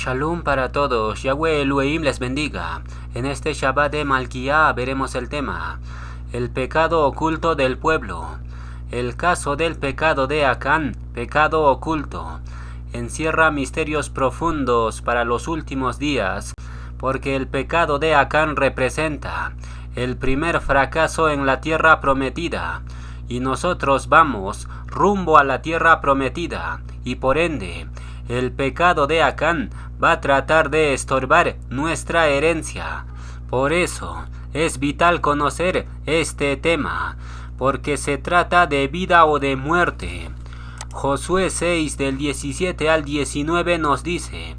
Shalom para todos, Yahweh Elohim les bendiga. En este Shabbat de Malquía veremos el tema, el pecado oculto del pueblo. El caso del pecado de Acán, pecado oculto, encierra misterios profundos para los últimos días, porque el pecado de Acán representa el primer fracaso en la tierra prometida, y nosotros vamos rumbo a la tierra prometida, y por ende, el pecado de Acán va a tratar de estorbar nuestra herencia. Por eso es vital conocer este tema, porque se trata de vida o de muerte. Josué 6 del 17 al 19 nos dice: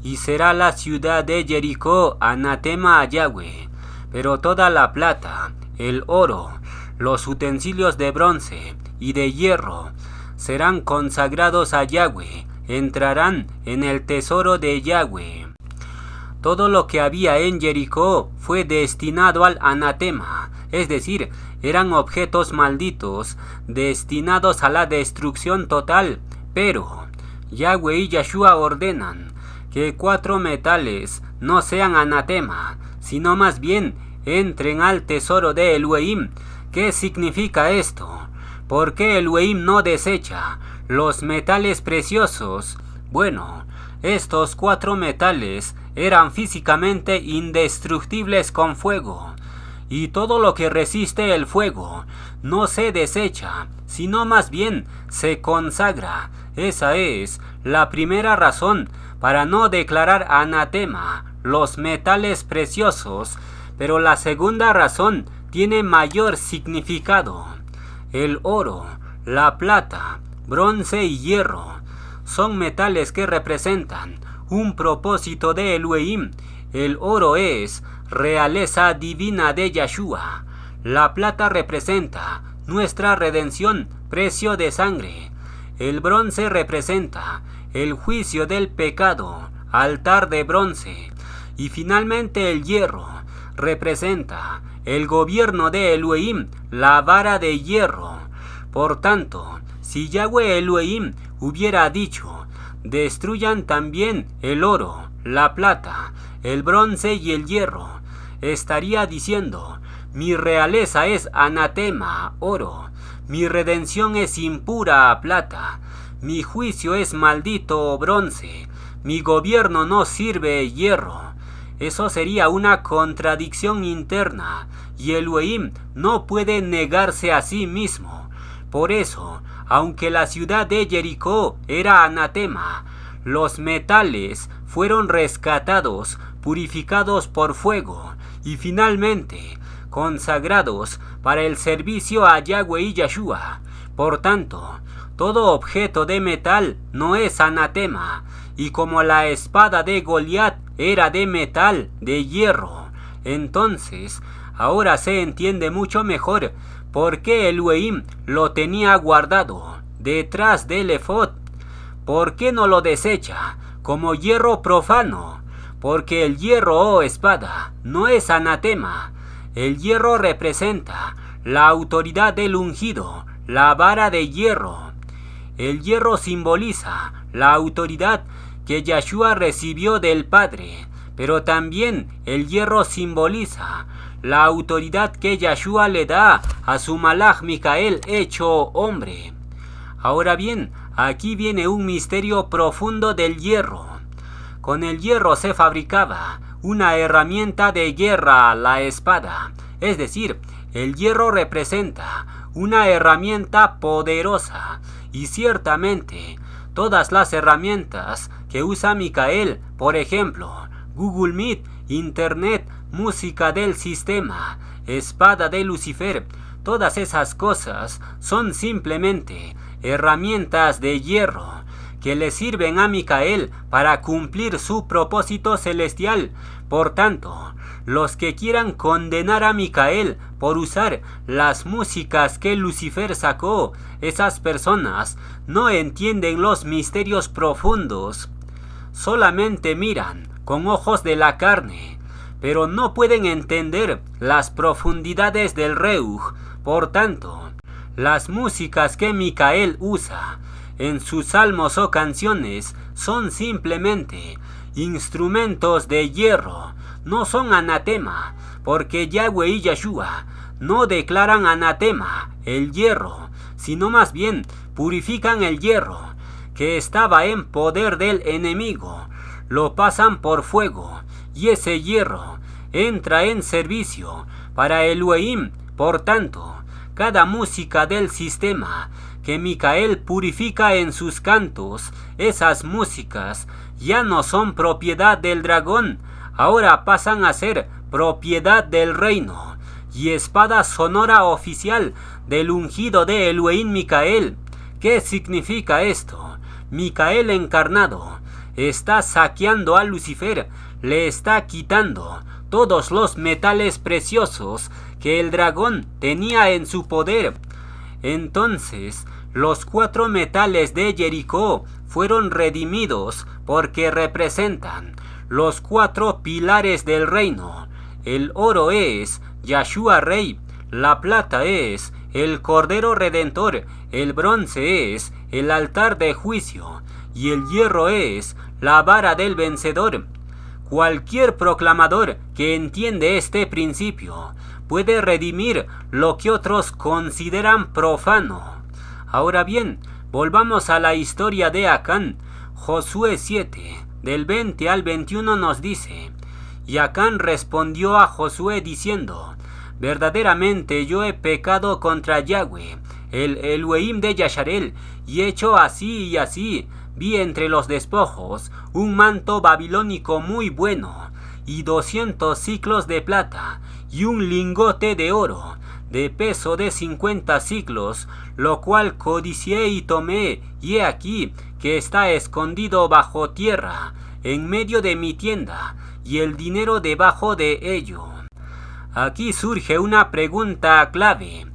y será la ciudad de Jericó anatema a Yahweh, pero toda la plata, el oro, los utensilios de bronce y de hierro serán consagrados a Yahweh, entrarán en el tesoro de Yahweh. Todo lo que había en Jericó fue destinado al anatema, es decir, eran objetos malditos, destinados a la destrucción total. Pero Yahweh y Yahshua ordenan que 4 metales no sean anatema, sino más bien entren al tesoro de Elohim. ¿Qué significa esto? ¿Por qué Elohim no desecha los metales preciosos? Bueno, estos 4 metales eran físicamente indestructibles con fuego, y todo lo que resiste el fuego no se desecha, sino más bien se consagra. Esa es la primera razón para no declarar anatema los metales preciosos, pero la segunda razón tiene mayor significado. El oro, la plata, bronce y hierro son metales que representan un propósito de Elohim. El oro es realeza divina de Yahshua. La plata representa nuestra redención, precio de sangre. El bronce representa el juicio del pecado, altar de bronce. Y finalmente el hierro representa el gobierno de Elohim, la vara de hierro. Por tanto, si Yahweh Elohim hubiera dicho: destruyan también el oro, la plata, el bronce y el hierro, estaría diciendo: mi realeza es anatema, oro, mi redención es impura, plata, mi juicio es maldito, bronce, mi gobierno no sirve, hierro. Eso sería una contradicción interna, y Elohim no puede negarse a sí mismo. Por eso, aunque la ciudad de Jericó era anatema, los metales fueron rescatados, purificados por fuego y finalmente consagrados para el servicio a Yahweh y Yahshua. Por tanto, todo objeto de metal no es anatema, y como la espada de Goliat era de metal, de hierro, entonces ahora se entiende mucho mejor por qué Elohim lo tenía guardado detrás del efod. ¿Por qué no lo desecha como hierro profano? Porque el hierro, oh espada, no es anatema. El hierro representa la autoridad del ungido, la vara de hierro. El hierro simboliza la autoridad que Yahshua recibió del Padre, pero también el hierro simboliza la autoridad que Yahshua le da a su malaj Micael hecho hombre. Ahora bien, aquí viene un misterio profundo del hierro. Con el hierro se fabricaba una herramienta de guerra, la espada. Es decir, el hierro representa una herramienta poderosa, y ciertamente todas las herramientas que usa Micael, por ejemplo, Google Meet, Internet, música del sistema, espada de Lucifer, todas esas cosas son simplemente herramientas de hierro que le sirven a Micael para cumplir su propósito celestial. Por tanto, los que quieran condenar a Micael por usar las músicas que Lucifer sacó, esas personas no entienden los misterios profundos. Solamente miran con ojos de la carne, pero no pueden entender las profundidades del Reuj. Por tanto, las músicas que Micael usa en sus salmos o canciones son simplemente instrumentos de hierro, no son anatema, porque Yahweh y Yeshua no declaran anatema el hierro, sino más bien purifican el hierro que estaba en poder del enemigo, lo pasan por fuego, y ese hierro entra en servicio para Elohim. Por tanto, cada música del sistema que Micael purifica en sus cantos, esas músicas ya no son propiedad del dragón, ahora pasan a ser propiedad del reino, y espada sonora oficial del ungido de Elohim Micael. ¿Qué significa esto? Micael encarnado está saqueando a Lucifer, le está quitando todos los metales preciosos que el dragón tenía en su poder. Entonces, los 4 metales de Jericó fueron redimidos porque representan los 4 pilares del reino. El oro es Yahshua Rey, la plata es el Cordero Redentor, el bronce es el altar de juicio y el hierro es la vara del vencedor. Cualquier proclamador que entiende este principio puede redimir lo que otros consideran profano. Ahora bien, volvamos a la historia de Acán. Josué 7, del 20 al 21 nos dice: Y Acán respondió a Josué diciendo: verdaderamente yo he pecado contra Yahweh, el Elohim de Yasharel, y hecho así y así. Vi entre los despojos un manto babilónico muy bueno, y 200 siclos de plata, y un lingote de oro, de peso de 50 siclos, lo cual codicié y tomé, y he aquí que está escondido bajo tierra, en medio de mi tienda, y el dinero debajo de ello. Aquí surge una pregunta clave: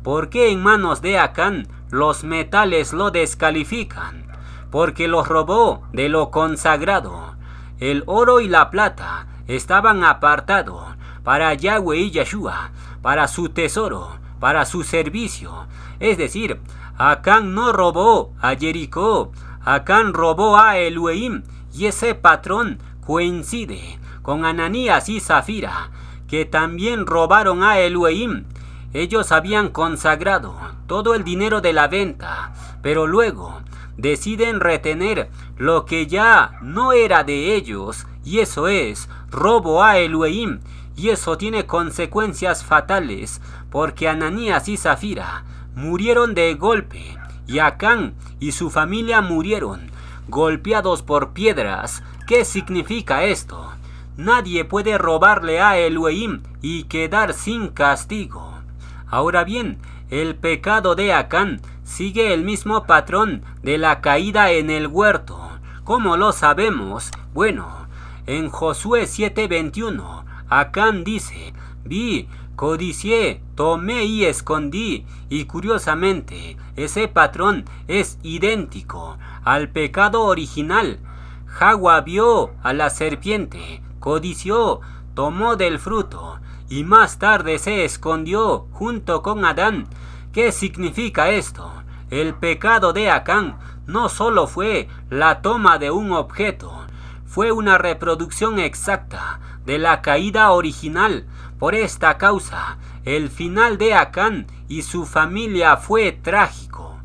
¿por qué en manos de Acán los metales lo descalifican? Porque los robó de lo consagrado. El oro y la plata estaban apartados para Yahweh y Yeshua, para su tesoro, para su servicio. Es decir, Acán no robó a Jericó, Acán robó a Elohim, y ese patrón coincide con Ananías y Zafira, que también robaron a Elohim. Ellos habían consagrado todo el dinero de la venta, pero luego deciden retener lo que ya no era de ellos, y eso es robo a Elohim, y eso tiene consecuencias fatales, porque Ananías y Zafira murieron de golpe, y Acán y su familia murieron golpeados por piedras. ¿Qué significa esto? Nadie puede robarle a Elohim y quedar sin castigo. Ahora bien, el pecado de Acán sigue el mismo patrón de la caída en el huerto. ¿Cómo lo sabemos? Bueno, en Josué 7:21, Acán dice: vi, codicié, tomé y escondí. Y curiosamente, ese patrón es idéntico al pecado original. Jagua vio a la serpiente, codició, tomó del fruto, y más tarde se escondió junto con Adán. ¿Qué significa esto? El pecado de Acán no solo fue la toma de un objeto, fue una reproducción exacta de la caída original. Por esta causa, el final de Acán y su familia fue trágico.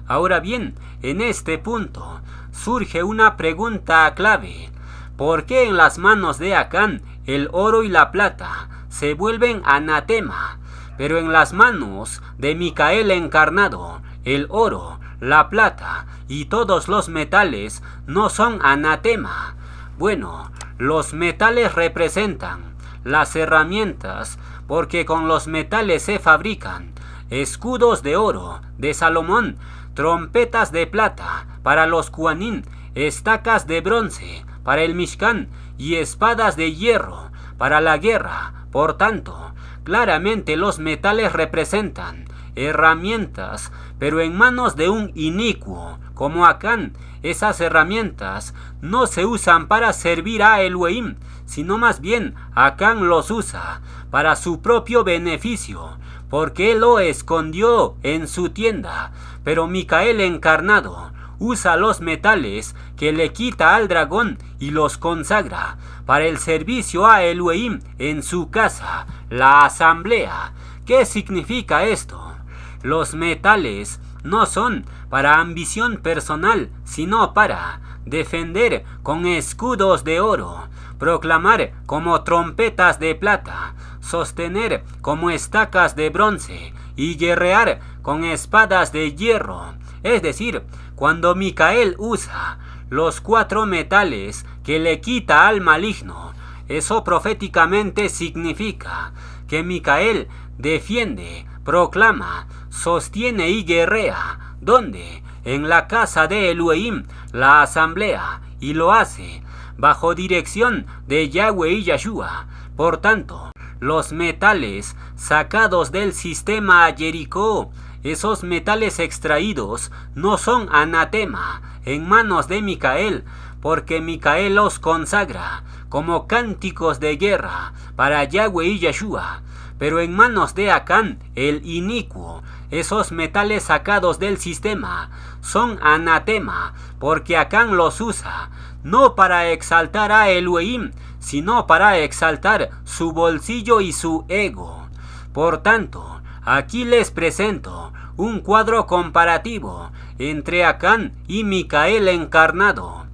Ahora bien, en este punto surge una pregunta clave: ¿por qué en las manos de Acán el oro y la plata se vuelven anatema, pero en las manos de Micael encarnado el oro, la plata y todos los metales no son anatema? Bueno, los metales representan las herramientas, porque con los metales se fabrican escudos de oro de Salomón, trompetas de plata para los Cuanín, estacas de bronce para el Mishkan y espadas de hierro para la guerra. Por tanto, claramente los metales representan herramientas, pero en manos de un inicuo como Acán, esas herramientas no se usan para servir a Elohim, sino más bien Acán los usa para su propio beneficio, porque él lo escondió en su tienda. Pero Micael encarnado usa los metales que le quita al dragón y los consagra para el servicio a Elohim en su casa, la asamblea. ¿Qué significa esto? Los metales no son para ambición personal, sino para defender con escudos de oro, proclamar como trompetas de plata, sostener como estacas de bronce y guerrear con espadas de hierro. Es decir, cuando Micael usa los 4 metales que le quita al maligno, eso proféticamente significa que Micael defiende, proclama, sostiene y guerrea. ¿Dónde? En la casa de Elohim, la asamblea, y lo hace bajo dirección de Yahweh y Yahshua. Por tanto, los metales sacados del sistema Jericó, esos metales extraídos, no son anatema en manos de Micael, porque Micael los consagra como cánticos de guerra para Yahweh y Yahshua. Pero en manos de Acán, el inicuo, esos metales sacados del sistema son anatema, porque Acán los usa no para exaltar a Elohim, sino para exaltar su bolsillo y su ego. Por tanto, aquí les presento un cuadro comparativo entre Acán y Micael encarnado.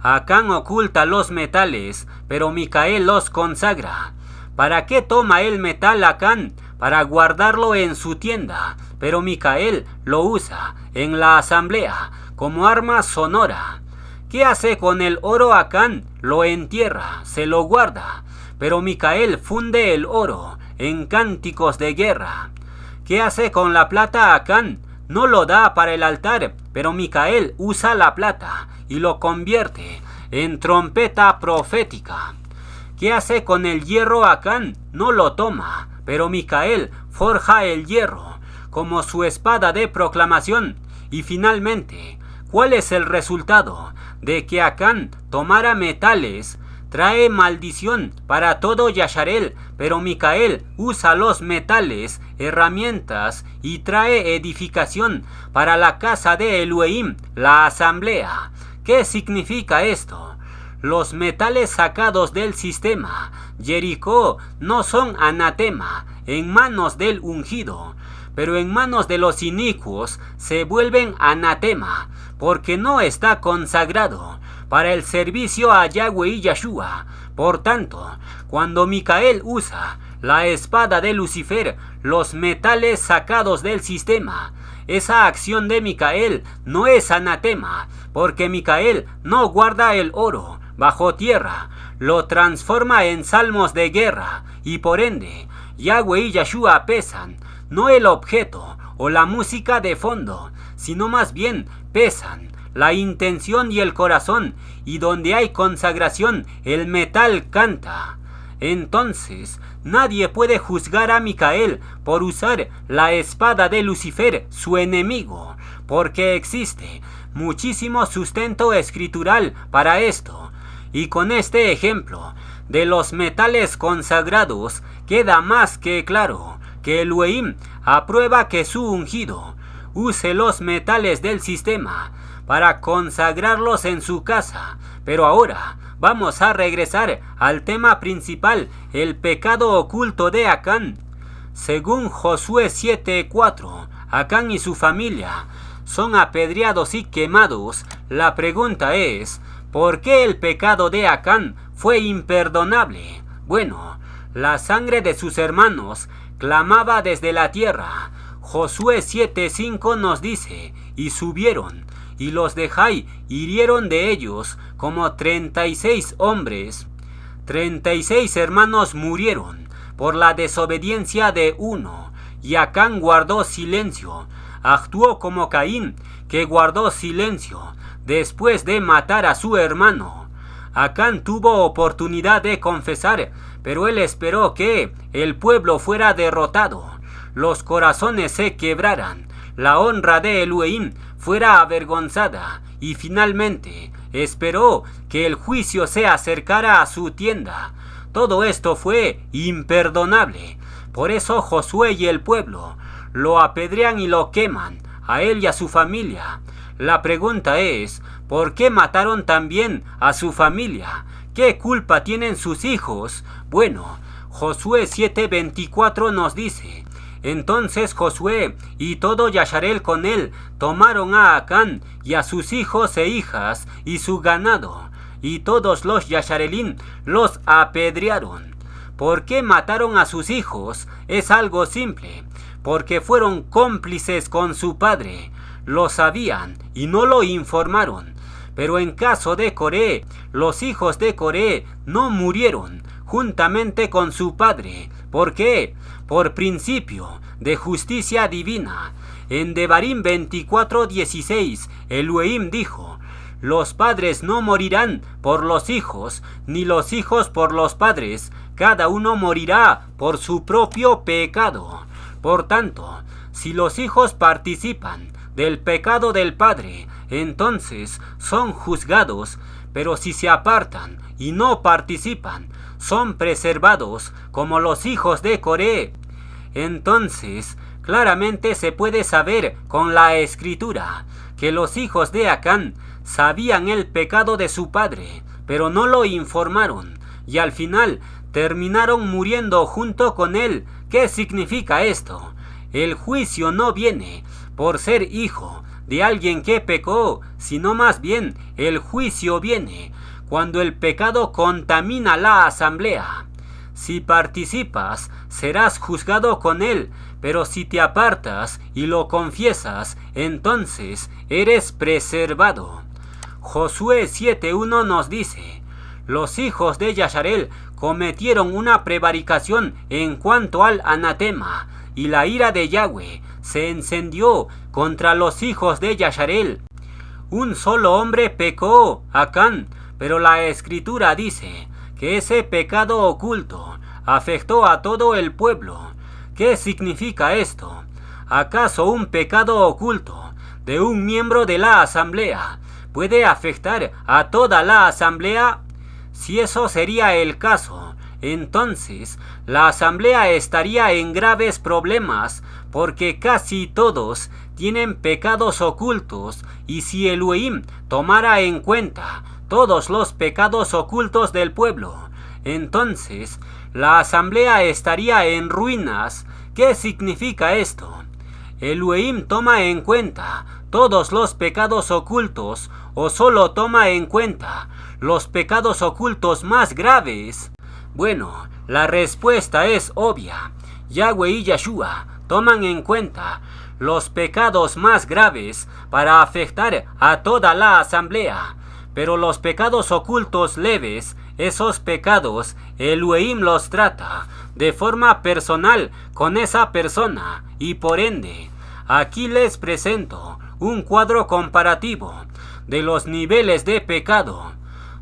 Acán oculta los metales, pero Micael los consagra. ¿Para qué toma el metal Acán? Para guardarlo en su tienda, pero Micael lo usa en la asamblea como arma sonora. ¿Qué hace con el oro Acán? Lo entierra, se lo guarda, pero Micael funde el oro en cánticos de guerra. ¿Qué hace con la plata Acán? No lo da para el altar, pero Micael usa la plata y lo convierte en trompeta profética. ¿Qué hace con el hierro Acán? No lo toma, pero Micael forja el hierro como su espada de proclamación. Y finalmente, ¿cuál es el resultado de que Acán tomara metales? Trae maldición para todo Yasharel, pero Micael usa los metales, herramientas, y trae edificación para la casa de Elohim, la asamblea. ¿Qué significa esto? Los metales sacados del sistema Jericó no son anatema en manos del ungido, pero en manos de los inicuos se vuelven anatema, porque no está consagrado para el servicio a Yahweh y Yahshua. Por tanto, cuando Micael usa la espada de Lucifer, los metales sacados del sistema, esa acción de Micael no es anatema, porque Micael no guarda el oro bajo tierra, lo transforma en salmos de guerra, y por ende, Yahweh y Yahshua pesan, no el objeto o la música de fondo, sino más bien pesan la intención y el corazón, y donde hay consagración, el metal canta. Entonces, nadie puede juzgar a Micael por usar la espada de Lucifer, su enemigo, porque existe muchísimo sustento escritural para esto. Y con este ejemplo de los metales consagrados, queda más que claro que Elohim aprueba que su ungido use los metales del sistema para consagrarlos en su casa. Pero ahora vamos a regresar al tema principal, el pecado oculto de Acán. Según Josué 7:4, Acán y su familia son apedreados y quemados. La pregunta es, ¿por qué el pecado de Acán fue imperdonable? Bueno, la sangre de sus hermanos clamaba desde la tierra. Josué 7:5 nos dice, y subieron, y los de Jai hirieron de ellos como 36 hombres. 36 hermanos murieron por la desobediencia de uno, y Acán guardó silencio. Actuó como Caín, que guardó silencio después de matar a su hermano. Acán tuvo oportunidad de confesar, pero él esperó que el pueblo fuera derrotado, los corazones se quebraran, la honra de Elohim fuera avergonzada, y finalmente esperó que el juicio se acercara a su tienda. Todo esto fue imperdonable. Por eso Josué y el pueblo lo apedrean y lo queman, a él y a su familia. La pregunta es, ¿por qué mataron también a su familia? ¿Qué culpa tienen sus hijos? Bueno, Josué 7:24 nos dice: entonces Josué y todo Yasharel con él tomaron a Acán y a sus hijos e hijas y su ganado, y todos los Yasharelín los apedrearon. ¿Por qué mataron a sus hijos? Es algo simple, porque fueron cómplices con su padre. Lo sabían y no lo informaron. Pero en caso de Coré, los hijos de Coré no murieron juntamente con su padre. ¿Por qué? Por principio de justicia divina. En Devarim 24:16, Elohim dijo: los padres no morirán por los hijos, ni los hijos por los padres. Cada uno morirá por su propio pecado. Por tanto, si los hijos participan del pecado del padre, entonces son juzgados, pero si se apartan y no participan, son preservados como los hijos de Coré. Entonces, claramente se puede saber con la escritura que los hijos de Acán sabían el pecado de su padre, pero no lo informaron, y al final terminaron muriendo junto con él. ¿Qué significa esto? El juicio no viene por ser hijo de alguien que pecó, sino más bien el juicio viene cuando el pecado contamina la asamblea. Si participas, serás juzgado con él, pero si te apartas y lo confiesas, entonces eres preservado. Josué 7:1 nos dice: los hijos de Yasharel cometieron una prevaricación en cuanto al anatema, y la ira de Yahweh se encendió contra los hijos de Yasharel. Un solo hombre pecó, Acán, pero la escritura dice que ese pecado oculto afectó a todo el pueblo. ¿Qué significa esto? ¿Acaso un pecado oculto de un miembro de la asamblea puede afectar a toda la asamblea? Si eso sería el caso, entonces la asamblea estaría en graves problemas, porque casi todos tienen pecados ocultos, y si Elohim tomara en cuenta todos los pecados ocultos del pueblo, entonces la asamblea estaría en ruinas. ¿Qué significa esto? ¿Elohim toma en cuenta todos los pecados ocultos o solo toma en cuenta los pecados ocultos más graves? Bueno, la respuesta es obvia. Yahweh y Yeshua toman en cuenta los pecados más graves para afectar a toda la asamblea, pero los pecados ocultos leves, esos pecados, Elohim los trata de forma personal con esa persona, y por ende, aquí les presento un cuadro comparativo de los niveles de pecado.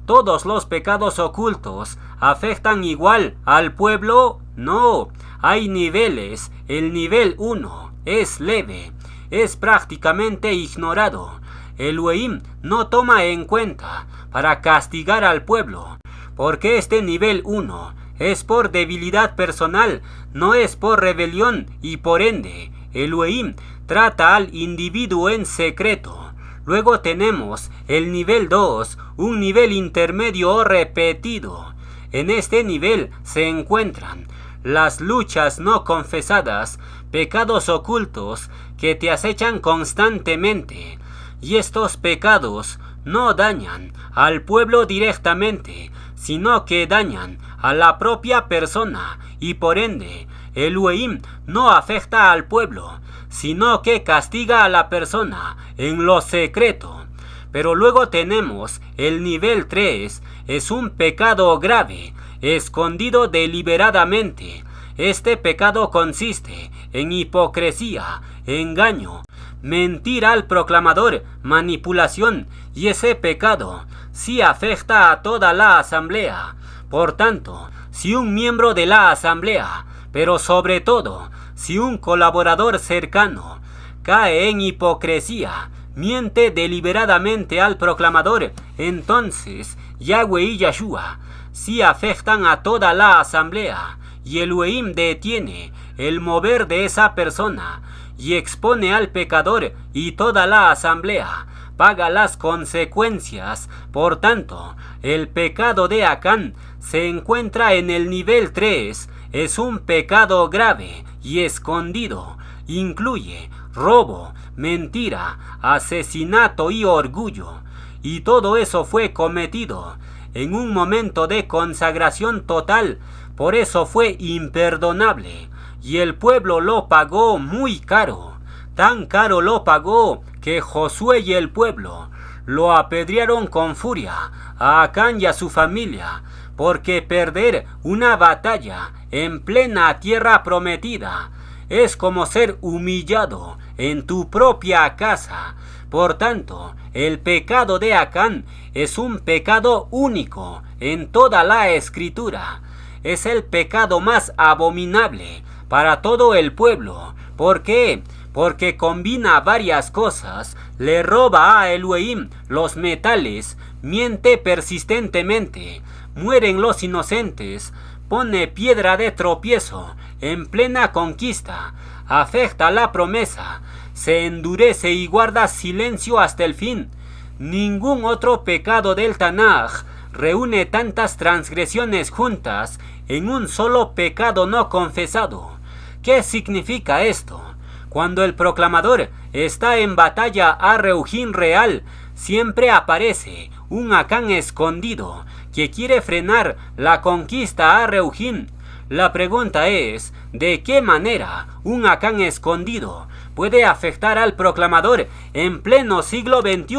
¿Todos los pecados ocultos afectan igual al pueblo? No, hay niveles. El nivel 1 es leve, es prácticamente ignorado. Elohim no toma en cuenta para castigar al pueblo, porque este nivel 1 es por debilidad personal, no es por rebelión, y por ende, Elohim trata al individuo en secreto. Luego tenemos el nivel 2, un nivel intermedio o repetido. En este nivel se encuentran las luchas no confesadas, pecados ocultos que te acechan constantemente. Y estos pecados no dañan al pueblo directamente, sino que dañan a la propia persona, y por ende, Elohim no afecta al pueblo, sino que castiga a la persona en lo secreto. Pero luego tenemos el nivel 3, es un pecado grave, escondido deliberadamente. Este pecado consiste en hipocresía, engaño, mentir al proclamador, manipulación, y ese pecado sí afecta a toda la asamblea. Por tanto, si un miembro de la asamblea, pero sobre todo, si un colaborador cercano, cae en hipocresía, miente deliberadamente al proclamador, entonces Yahweh y Yeshua sí afectan a toda la asamblea, y Elohim detiene el mover de esa persona, y expone al pecador y toda la asamblea. Paga las consecuencias. Por tanto, el pecado de Acán se encuentra en el nivel 3. Es un pecado grave y escondido. Incluye robo, mentira, asesinato y orgullo. Y todo eso fue cometido en un momento de consagración total. Por eso fue imperdonable. Y el pueblo lo pagó muy caro. Tan caro lo pagó que Josué y el pueblo lo apedrearon con furia a Acán y a su familia, porque perder una batalla en plena tierra prometida es como ser humillado en tu propia casa. Por tanto, el pecado de Acán es un pecado único en toda la Escritura. Es el pecado más abominable para todo el pueblo. ¿Por qué? Porque combina varias cosas, le roba a Elohim los metales, miente persistentemente, mueren los inocentes, pone piedra de tropiezo en plena conquista, afecta la promesa, se endurece y guarda silencio hasta el fin. Ningún otro pecado del Tanaj reúne tantas transgresiones juntas en un solo pecado no confesado. ¿Qué significa esto? Cuando el proclamador está en batalla a Reujín real, siempre aparece un Acán escondido que quiere frenar la conquista a Reujín. La pregunta es, ¿de qué manera un Acán escondido puede afectar al proclamador en pleno siglo XXI?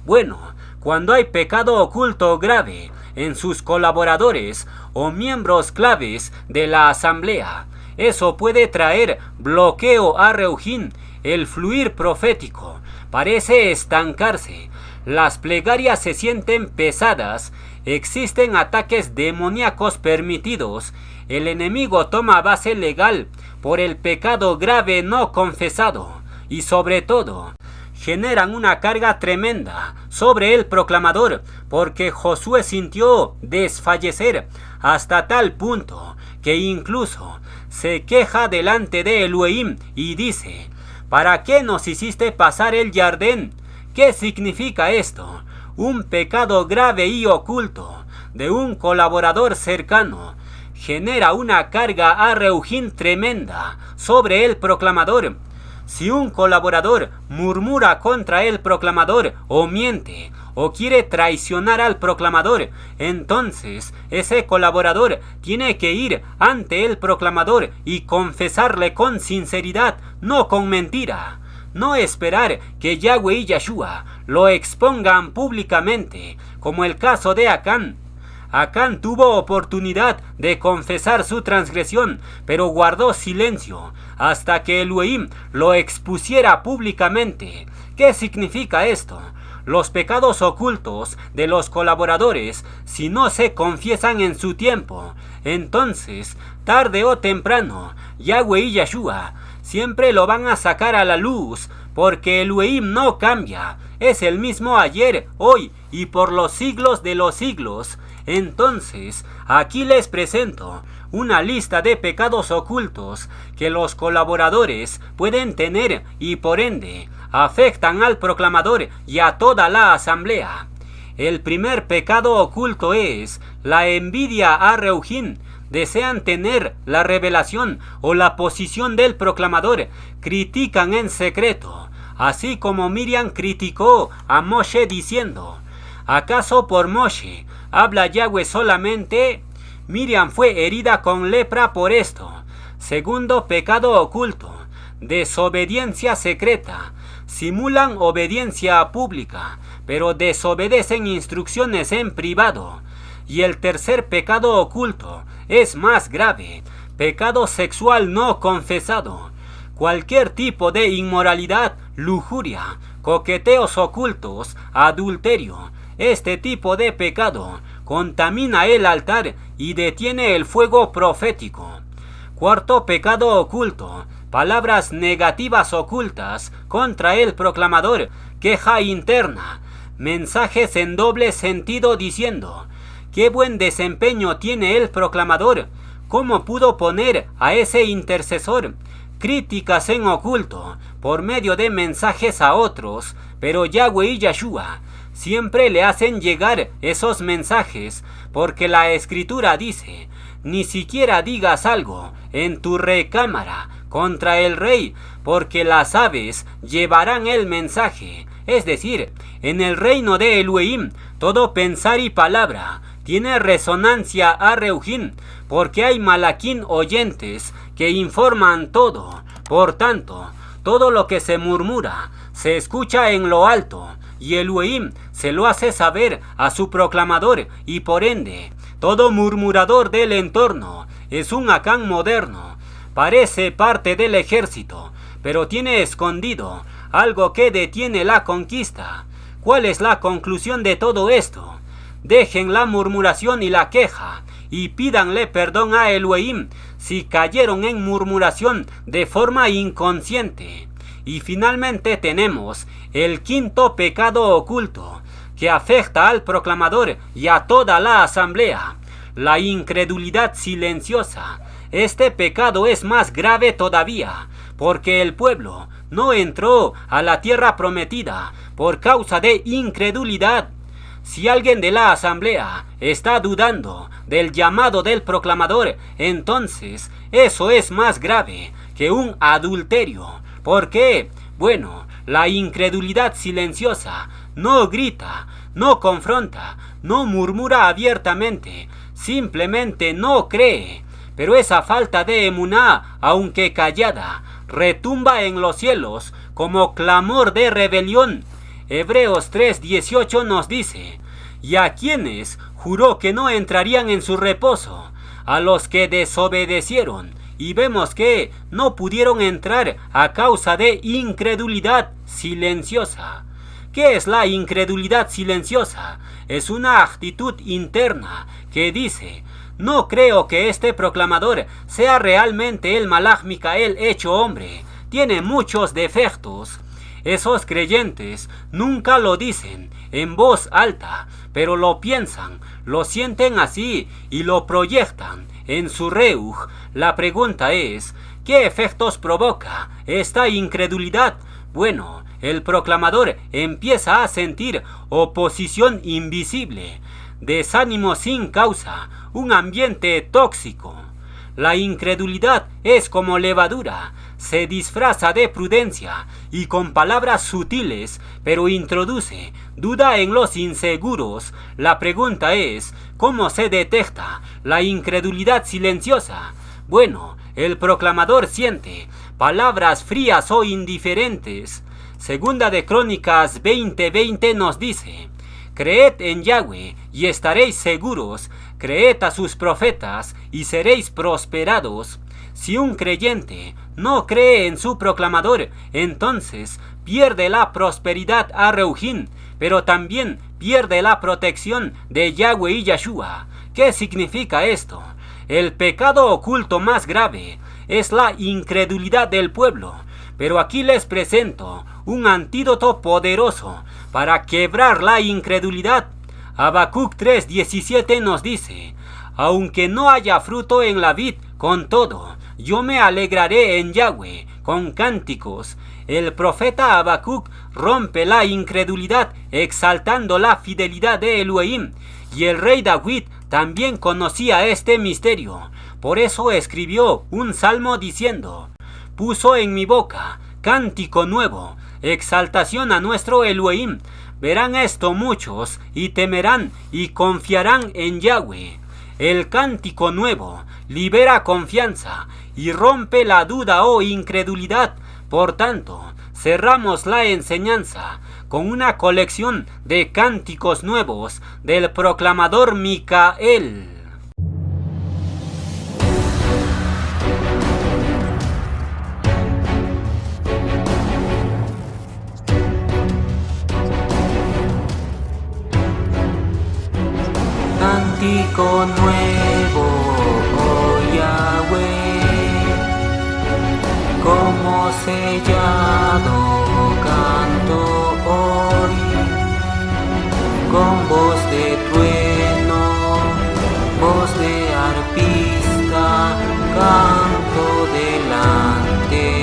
Bueno, cuando hay pecado oculto grave en sus colaboradores o miembros claves de la asamblea, eso puede traer bloqueo a Reujín. El fluir profético parece estancarse. Las plegarias se sienten pesadas. Existen ataques demoníacos permitidos. El enemigo toma base legal por el pecado grave no confesado. Y sobre todo, generan una carga tremenda sobre el proclamador, porque Josué sintió desfallecer hasta tal punto que incluso se queja delante de Elohim y dice: ¿para qué nos hiciste pasar el Jardín? ¿Qué significa esto? Un pecado grave y oculto de un colaborador cercano genera una carga a Reujín tremenda sobre el proclamador. Si un colaborador murmura contra el proclamador o miente o quiere traicionar al proclamador, entonces ese colaborador tiene que ir ante el proclamador y confesarle con sinceridad, no con mentira. No esperar que Yahweh y Yeshua lo expongan públicamente, como el caso de Acán. Acán tuvo oportunidad de confesar su transgresión, pero guardó silencio hasta que Elohim lo expusiera públicamente. ¿Qué significa esto? Los pecados ocultos de los colaboradores, si no se confiesan en su tiempo, entonces, tarde o temprano, Yahweh y Yeshua siempre lo van a sacar a la luz, porque Elohim no cambia, es el mismo ayer, hoy y por los siglos de los siglos. Entonces, aquí les presento una lista de pecados ocultos que los colaboradores pueden tener y por ende afectan al proclamador y a toda la asamblea. El primer pecado oculto es la envidia a Reujín. Desean tener la revelación o la posición del proclamador, critican en secreto, así como Miriam criticó a Moshe diciendo: ¿acaso por Moshe habla Yahweh solamente? Miriam fue herida con lepra por esto. Segundo pecado oculto, desobediencia secreta. Simulan obediencia pública, pero desobedecen instrucciones en privado. Y el tercer pecado oculto es más grave, pecado sexual no confesado. Cualquier tipo de inmoralidad, lujuria, coqueteos ocultos, adulterio. Este tipo de pecado contamina el altar y detiene el fuego profético. Cuarto pecado oculto, palabras negativas ocultas contra el proclamador, queja interna, mensajes en doble sentido diciendo: ¿qué buen desempeño tiene el proclamador? ¿Cómo pudo poner a ese intercesor? críticas en oculto, por medio de mensajes a otros, pero Yahweh y Yeshua siempre le hacen llegar esos mensajes, porque la Escritura dice: ni siquiera digas algo en tu recámara contra el rey, porque las aves llevarán el mensaje. Es decir, en el reino de Elohim, todo pensar y palabra tiene resonancia a Reujín, porque hay malaquín oyentes que informan todo. Por tanto, todo lo que se murmura se escucha en lo alto, y Elohim se lo hace saber a su proclamador, y por ende, todo murmurador del entorno es un Acán moderno. Parece parte del ejército, pero tiene escondido algo que detiene la conquista. ¿Cuál es la conclusión de todo esto? Dejen la murmuración y la queja, y pídanle perdón a Elohim si cayeron en murmuración de forma inconsciente. Y finalmente tenemos el quinto pecado oculto, que afecta al proclamador y a toda la asamblea: la incredulidad silenciosa. Este pecado es más grave todavía, porque el pueblo no entró a la tierra prometida por causa de incredulidad. Si alguien de la asamblea está dudando del llamado del proclamador, entonces eso es más grave que un adulterio. ¿Por qué? Bueno, la incredulidad silenciosa no grita, no confronta, no murmura abiertamente, simplemente no cree. Pero esa falta de emuná, aunque callada, retumba en los cielos como clamor de rebelión. Hebreos 3:18 nos dice: y a quienes juró que no entrarían en su reposo, a los que desobedecieron, y vemos que no pudieron entrar a causa de incredulidad silenciosa. ¿Qué es la incredulidad silenciosa? Es una actitud interna que dice: no creo que este proclamador sea realmente el Malach Micael hecho hombre. Tiene muchos defectos. Esos creyentes nunca lo dicen en voz alta, pero lo piensan, lo sienten así y lo proyectan en su reuj. La pregunta es: ¿qué efectos provoca esta incredulidad? Bueno, el proclamador empieza a sentir oposición invisible, desánimo sin causa, un ambiente tóxico. La incredulidad es como levadura, se disfraza de prudencia y con palabras sutiles, pero introduce duda en los inseguros. La pregunta es: ¿cómo se detecta la incredulidad silenciosa? Bueno, el proclamador siente palabras frías o indiferentes. Segunda de Crónicas 20:20 nos dice: creed en Yahweh y estaréis seguros, creed a sus profetas y seréis prosperados. Si un creyente no cree en su proclamador, entonces pierde la prosperidad a Reujín, pero también pierde la protección de Yahweh y Yeshua. ¿Qué significa esto? El pecado oculto más grave es la incredulidad del pueblo, pero aquí les presento un antídoto poderoso para quebrar la incredulidad. Habacuc 3:17 nos dice: aunque no haya fruto en la vid, con todo, yo me alegraré en Yahweh con cánticos. El profeta Habacuc rompe la incredulidad exaltando la fidelidad de Elohim, y el rey David también conocía este misterio. Por eso escribió un salmo diciendo: puso en mi boca cántico nuevo, exaltación a nuestro Elohim. Verán esto muchos y temerán y confiarán en Yahweh. El cántico nuevo libera confianza y rompe la duda o incredulidad. Por tanto, cerramos la enseñanza con una colección de cánticos nuevos del proclamador Micael. Cántico nuevo, oh Yahweh, como sellado canto hoy, con voz de trueno, voz de arpista, canto delante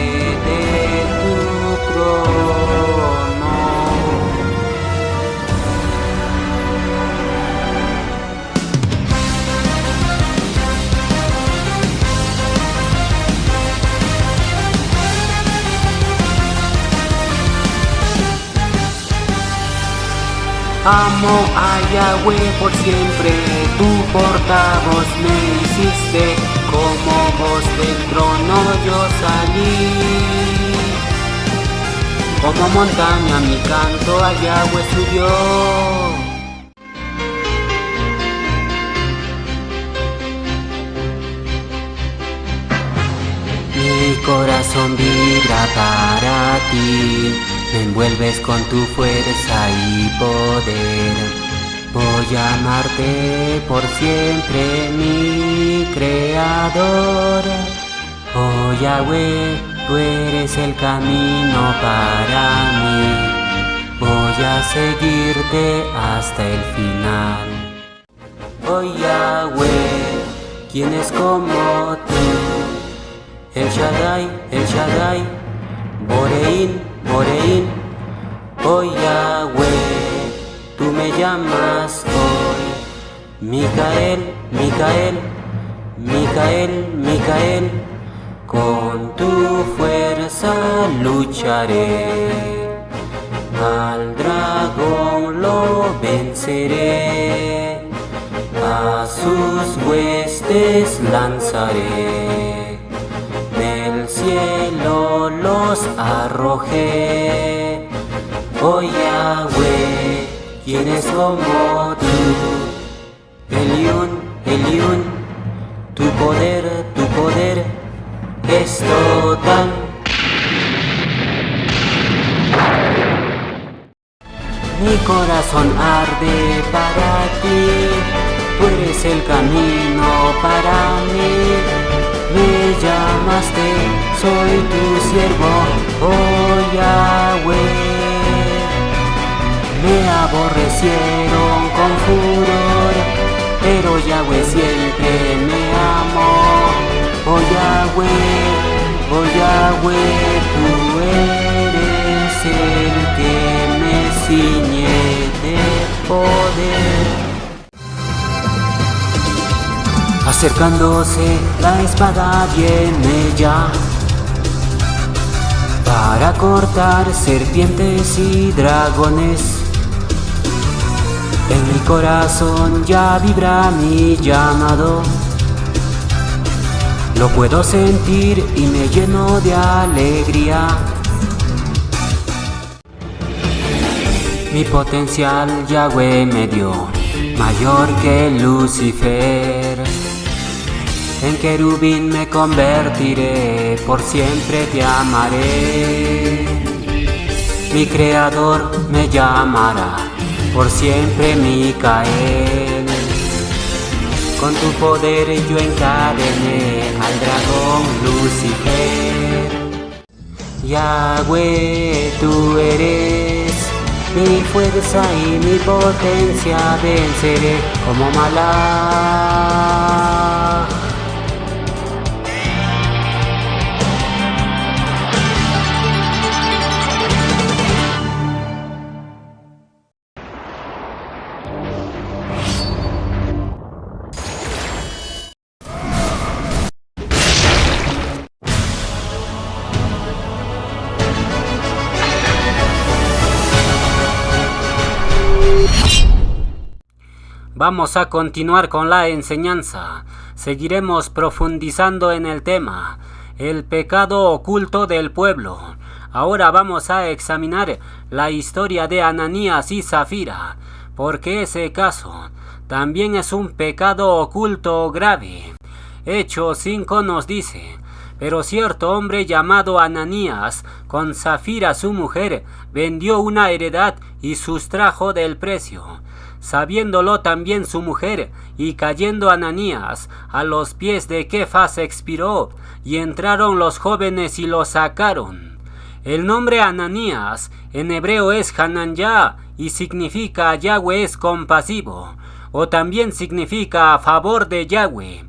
Amo a Yahweh por siempre, tu portavoz me hiciste, como voz del trono yo salí. Como montaña mi canto a Yahweh subió. Mi corazón vibra para ti, me envuelves con tu fuerza y poder. Voy a amarte por siempre, mi creador. Oh Yahweh, tú eres el camino para mí. Voy a seguirte hasta el final. Oh Yahweh, ¿quién es como tú? El Shaddai, Boreín, oh Yahweh, tú me llamas hoy. Micael, con tu fuerza lucharé. Al dragón lo venceré, a sus huestes lanzaré. Del cielo los arrojé. Oh Yahweh, ¿quién es como tú? Elión, tu poder es total. Mi corazón arde para ti, tú eres el camino para mí. Me llamaste, soy tu siervo, oh Yahweh. Me aborrecieron con furor, pero Yahweh siempre me amó. Oh Yahweh, tú eres el que me ciñe de poder. Acercándose la espada viene ya, para cortar serpientes y dragones. En mi corazón ya vibra mi llamado, lo puedo sentir y me lleno de alegría. Mi potencial Yahweh me dio, mayor que Lucifer. En querubín me convertiré, por siempre te amaré. Mi creador me llamará, por siempre Micael. Con tu poder yo encadené al dragón Lucifer. Yahweh, tú eres mi fuerza y mi potencia, venceré como Malach. Vamos a continuar con la enseñanza. Seguiremos profundizando en el tema, el pecado oculto del pueblo. Ahora vamos a examinar la historia de Ananías y Zafira, porque ese caso también es un pecado oculto grave. Hechos 5 nos dice: pero cierto hombre llamado Ananías, con Zafira su mujer, vendió una heredad y sustrajo del precio. Sabiéndolo también su mujer, y cayendo Ananías a los pies de Kefas expiró, y entraron los jóvenes y lo sacaron. El nombre Ananías en hebreo es Hananyah y significa Yahweh es compasivo, o también significa a favor de Yahweh.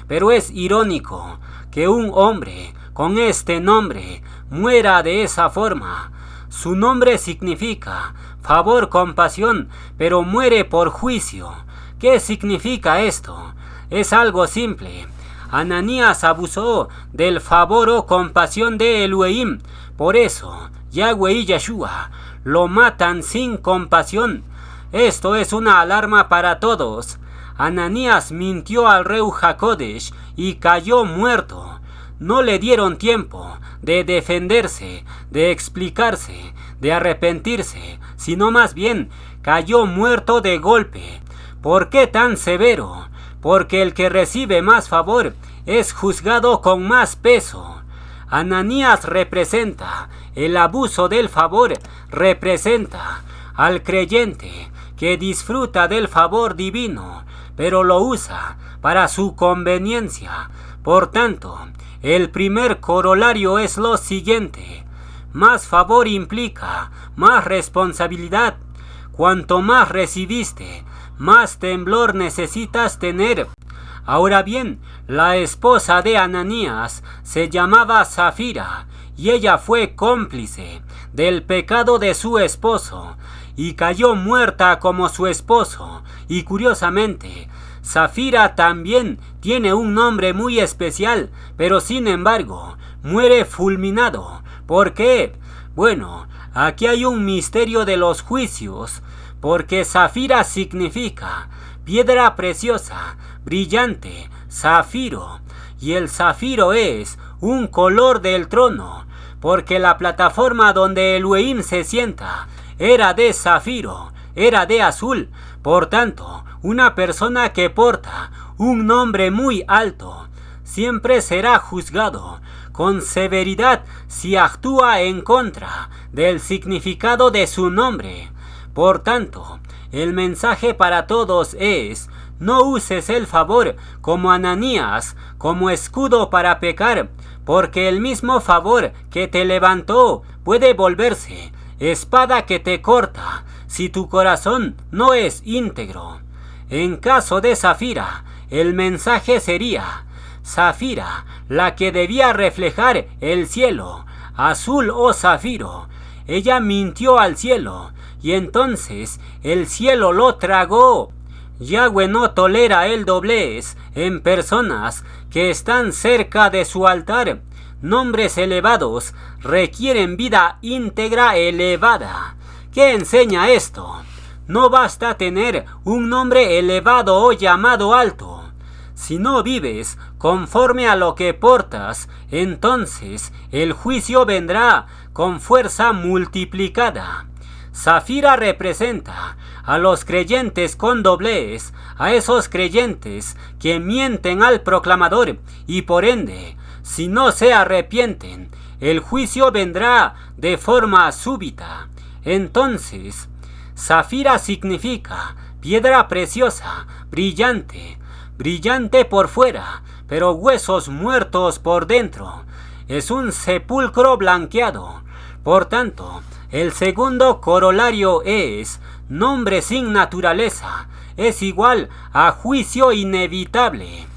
Pero es irónico que un hombre con este nombre muera de esa forma. Su nombre significa favor, compasión, pero muere por juicio. ¿Qué significa esto? Es algo simple. Ananías abusó del favor o compasión de Elohim. Por eso, Yahweh y Yeshua lo matan sin compasión. Esto es una alarma para todos. Ananías mintió al rey HaKodesh y cayó muerto. No le dieron tiempo de defenderse, de explicarse, de arrepentirse, sino más bien cayó muerto de golpe. ¿Por qué tan severo? Porque el que recibe más favor es juzgado con más peso. Ananías representa el abuso del favor, representa al creyente que disfruta del favor divino, pero lo usa para su conveniencia. Por tanto, el primer corolario es lo siguiente: más favor implica más responsabilidad. Cuanto más recibiste, más temblor necesitas tener. Ahora bien, la esposa de Ananías se llamaba Safira, y ella fue cómplice del pecado de su esposo, y cayó muerta como su esposo. Y curiosamente, Safira también tiene un nombre muy especial, pero sin embargo, muere fulminado. ¿Por qué? Bueno, aquí hay un misterio de los juicios, porque Safira significa piedra preciosa, brillante, zafiro, y el zafiro es un color del trono, porque la plataforma donde Elohim se sienta era de zafiro, era de azul. Por tanto, una persona que porta un nombre muy alto siempre será juzgado con severidad si actúa en contra del significado de su nombre. Por tanto, el mensaje para todos es: no uses el favor como Ananías, como escudo para pecar, porque el mismo favor que te levantó puede volverse espada que te corta si tu corazón no es íntegro. En caso de Safira, el mensaje sería: Safira, la que debía reflejar el cielo, azul o zafiro, ella mintió al cielo, y entonces el cielo lo tragó. Yahweh no tolera el doblez en personas que están cerca de su altar. Nombres elevados requieren vida íntegra elevada. ¿Qué enseña esto? No basta tener un nombre elevado o llamado alto. Si no vives conforme a lo que portas, entonces el juicio vendrá con fuerza multiplicada. Safira representa a los creyentes con doblez, a esos creyentes que mienten al proclamador y por ende, si no se arrepienten, el juicio vendrá de forma súbita. Entonces, Safira significa piedra preciosa, brillante, brillante por fuera, pero huesos muertos por dentro. Es un sepulcro blanqueado. Por tanto, el segundo corolario es: nombre sin naturaleza es igual a juicio inevitable.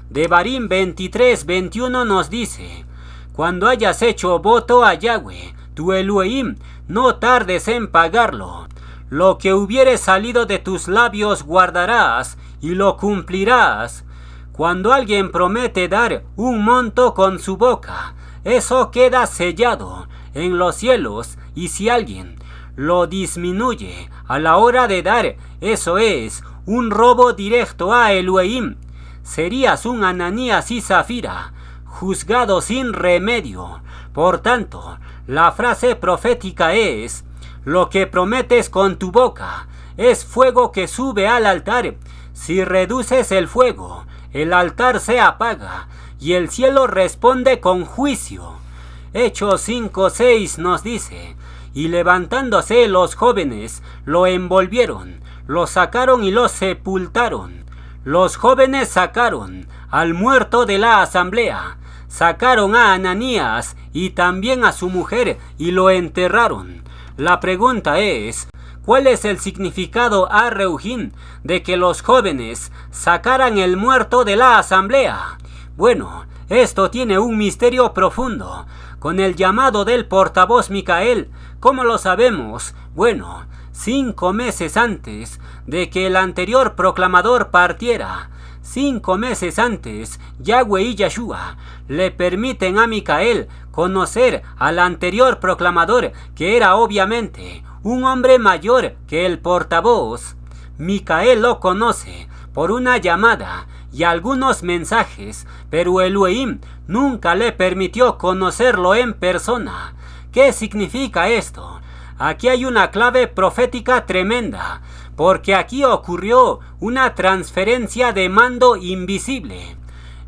Devarim 23:21 nos dice: cuando hayas hecho voto a Yahweh, tu Elohim, no tardes en pagarlo. Lo que hubiere salido de tus labios guardarás y lo cumplirás. Cuando alguien promete dar un monto con su boca, eso queda sellado en los cielos, y si alguien lo disminuye a la hora de dar, eso es un robo directo a Elohim. Serías un Ananías y Safira, juzgado sin remedio. Por tanto, la frase profética es: lo que prometes con tu boca es fuego que sube al altar. Si reduces el fuego, el altar se apaga y el cielo responde con juicio. Hechos 5:6 nos dice: y levantándose los jóvenes, lo envolvieron, lo sacaron y lo sepultaron. Los jóvenes sacaron al muerto de la asamblea, sacaron a Ananías y también a su mujer y lo enterraron. La pregunta es: ¿cuál es el significado a Reujín de que los jóvenes sacaran el muerto de la asamblea? Bueno, esto tiene un misterio profundo. Con el llamado del portavoz Micael, ¿cómo lo sabemos? Bueno, 5 meses antes de que el anterior proclamador partiera, 5 meses antes, Yahweh y Yeshua le permiten a Micael conocer al anterior proclamador, que era obviamente un hombre mayor que el portavoz. Micael lo conoce por una llamada y algunos mensajes, pero Elohim nunca le permitió conocerlo en persona. ¿Qué significa esto? Aquí hay una clave profética tremenda, porque aquí ocurrió una transferencia de mando invisible.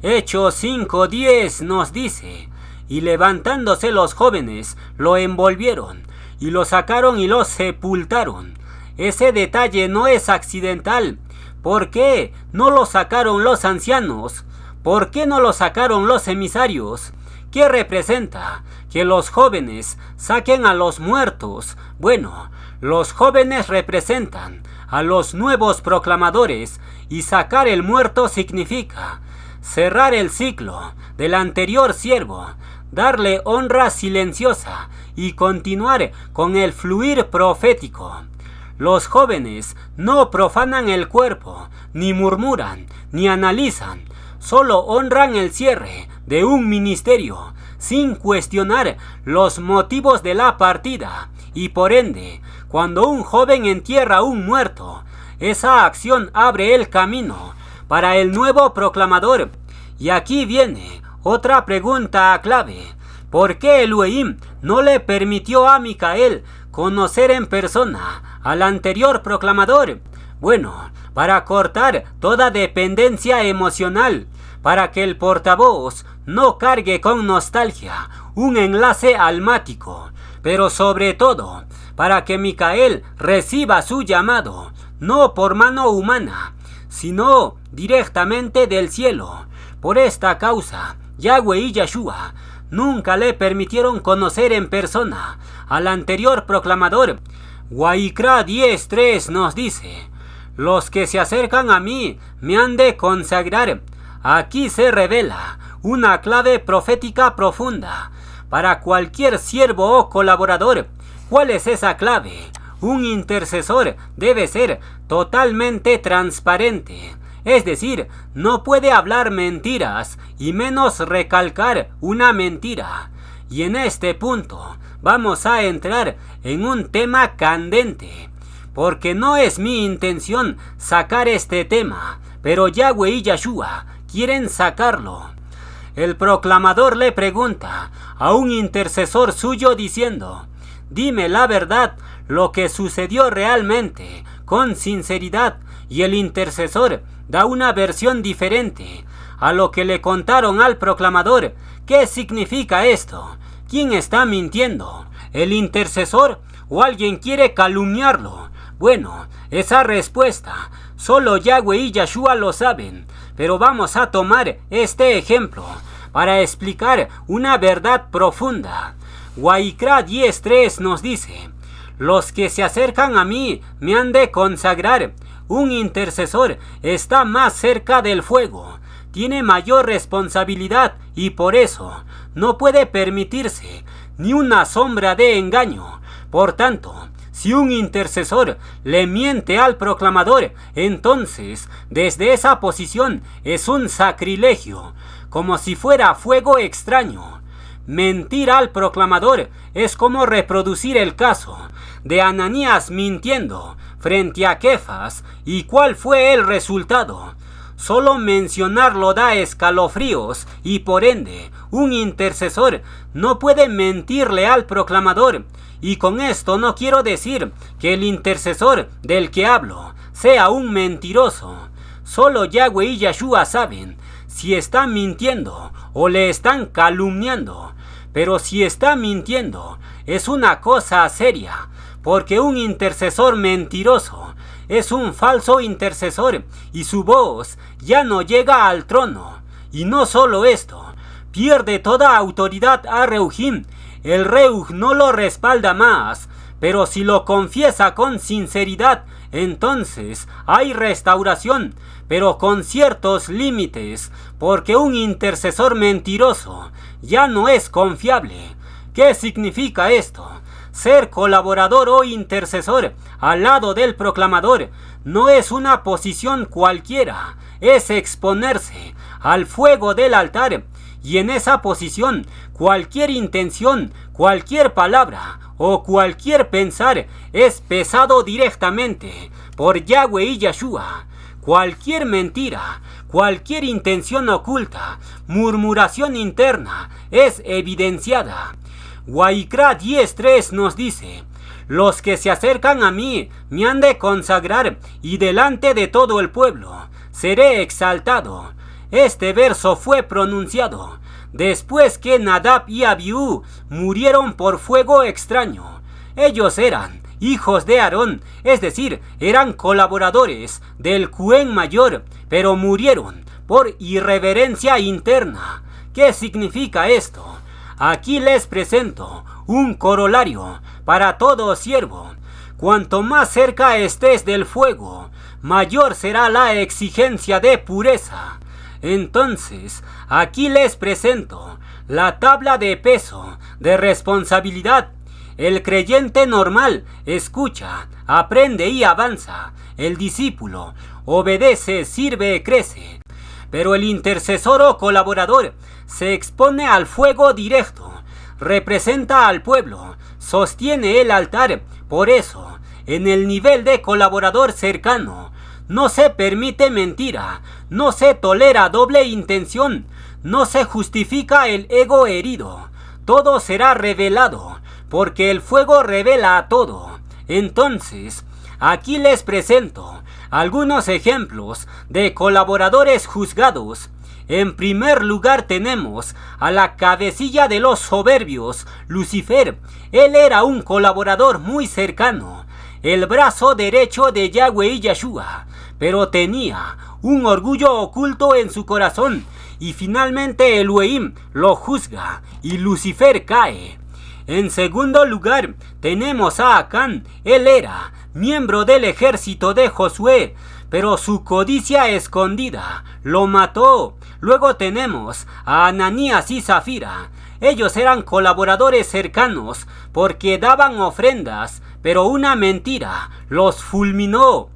Hechos 5:10 nos dice: y levantándose los jóvenes, lo envolvieron, y lo sacaron y lo sepultaron. Ese detalle no es accidental. ¿Por qué no lo sacaron los ancianos? ¿Por qué no lo sacaron los emisarios? ¿Qué representa? Que los jóvenes saquen a los muertos. Bueno, los jóvenes representan a los nuevos proclamadores, y sacar el muerto significa cerrar el ciclo del anterior siervo, darle honra silenciosa y continuar con el fluir profético. Los jóvenes no profanan el cuerpo, ni murmuran, ni analizan, solo honran el cierre de un ministerio, sin cuestionar los motivos de la partida, y por ende, cuando un joven entierra a un muerto, esa acción abre el camino para el nuevo proclamador. Y aquí viene otra pregunta clave: ¿por qué Elohim no le permitió a Micael conocer en persona al anterior proclamador? Bueno, para cortar toda dependencia emocional, para que el portavoz no cargue con nostalgia un enlace almático, pero sobre todo, para que Micael reciba su llamado, no por mano humana, sino directamente del cielo. Por esta causa, Yahweh y Yeshua nunca le permitieron conocer en persona al anterior proclamador. Waikra 10:3 nos dice: los que se acercan a mí me han de consagrar. Aquí se revela una clave profética profunda para cualquier siervo o colaborador. ¿Cuál es esa clave? Un intercesor debe ser totalmente transparente. Es decir, no puede hablar mentiras y menos recalcar una mentira. Y en este punto vamos a entrar en un tema candente, porque no es mi intención sacar este tema, pero Yahweh y Yeshua quieren sacarlo. El proclamador le pregunta a un intercesor suyo diciendo: dime la verdad, lo que sucedió realmente, con sinceridad. Y el intercesor da una versión diferente a lo que le contaron al proclamador. ¿Qué significa esto? ¿Quién está mintiendo? ¿El intercesor o alguien quiere calumniarlo? Bueno, esa respuesta solo Yahweh y Yeshua lo saben, pero vamos a tomar este ejemplo para explicar una verdad profunda. Waikra 10:3 nos dice: los que se acercan a mí me han de consagrar. Un intercesor está más cerca del fuego, tiene mayor responsabilidad y por eso no puede permitirse ni una sombra de engaño. Por tanto, si un intercesor le miente al proclamador, entonces desde esa posición es un sacrilegio, como si fuera fuego extraño. Mentir al proclamador es como reproducir el caso de Ananías mintiendo frente a Kefas. ¿Y cuál fue el resultado? Solo mencionarlo da escalofríos y por ende un intercesor no puede mentirle al proclamador. Y con esto no quiero decir que el intercesor del que hablo sea un mentiroso. Solo Yahweh y Yeshua saben si está mintiendo o le están calumniando. Pero si está mintiendo es una cosa seria, porque un intercesor mentiroso es un falso intercesor y su voz ya no llega al trono. Y no solo esto, pierde toda autoridad a Reuhim. El Reuj no lo respalda más, pero si lo confiesa con sinceridad, entonces hay restauración, pero con ciertos límites, porque un intercesor mentiroso ya no es confiable. ¿Qué significa esto? Ser colaborador o intercesor al lado del proclamador no es una posición cualquiera, es exponerse al fuego del altar. Y en esa posición, cualquier intención, cualquier palabra o cualquier pensar es pesado directamente por Yahweh y Yeshua. Cualquier mentira, cualquier intención oculta, murmuración interna es evidenciada. Waikra 10:3 nos dice: los que se acercan a mí me han de consagrar, y delante de todo el pueblo seré exaltado. Este verso fue pronunciado después que Nadab y Abiú murieron por fuego extraño. Ellos eran hijos de Aarón, es decir, eran colaboradores del Cohen mayor, pero murieron por irreverencia interna. ¿Qué significa esto? Aquí les presento un corolario para todo siervo. Cuanto más cerca estés del fuego, mayor será la exigencia de pureza. Entonces, aquí les presento la tabla de peso de responsabilidad. El creyente normal escucha, aprende y avanza. El discípulo obedece, sirve, crece. Pero el intercesor o colaborador se expone al fuego directo, representa al pueblo, sostiene el altar. Por eso, en el nivel de colaborador cercano, no se permite mentira, no se tolera doble intención, no se justifica el ego herido. Todo será revelado, porque el fuego revela a todo. Entonces, aquí les presento algunos ejemplos de colaboradores juzgados. En primer lugar tenemos a la cabecilla de los soberbios, Lucifer. Él era un colaborador muy cercano, el brazo derecho de Yahweh y Yeshua, pero tenía un orgullo oculto en su corazón, y finalmente Elohim lo juzga y Lucifer cae. En segundo lugar tenemos a Acán. Él era miembro del ejército de Josué, pero su codicia escondida lo mató. Luego tenemos a Ananías y Zafira. Ellos eran colaboradores cercanos porque daban ofrendas, pero una mentira los fulminó.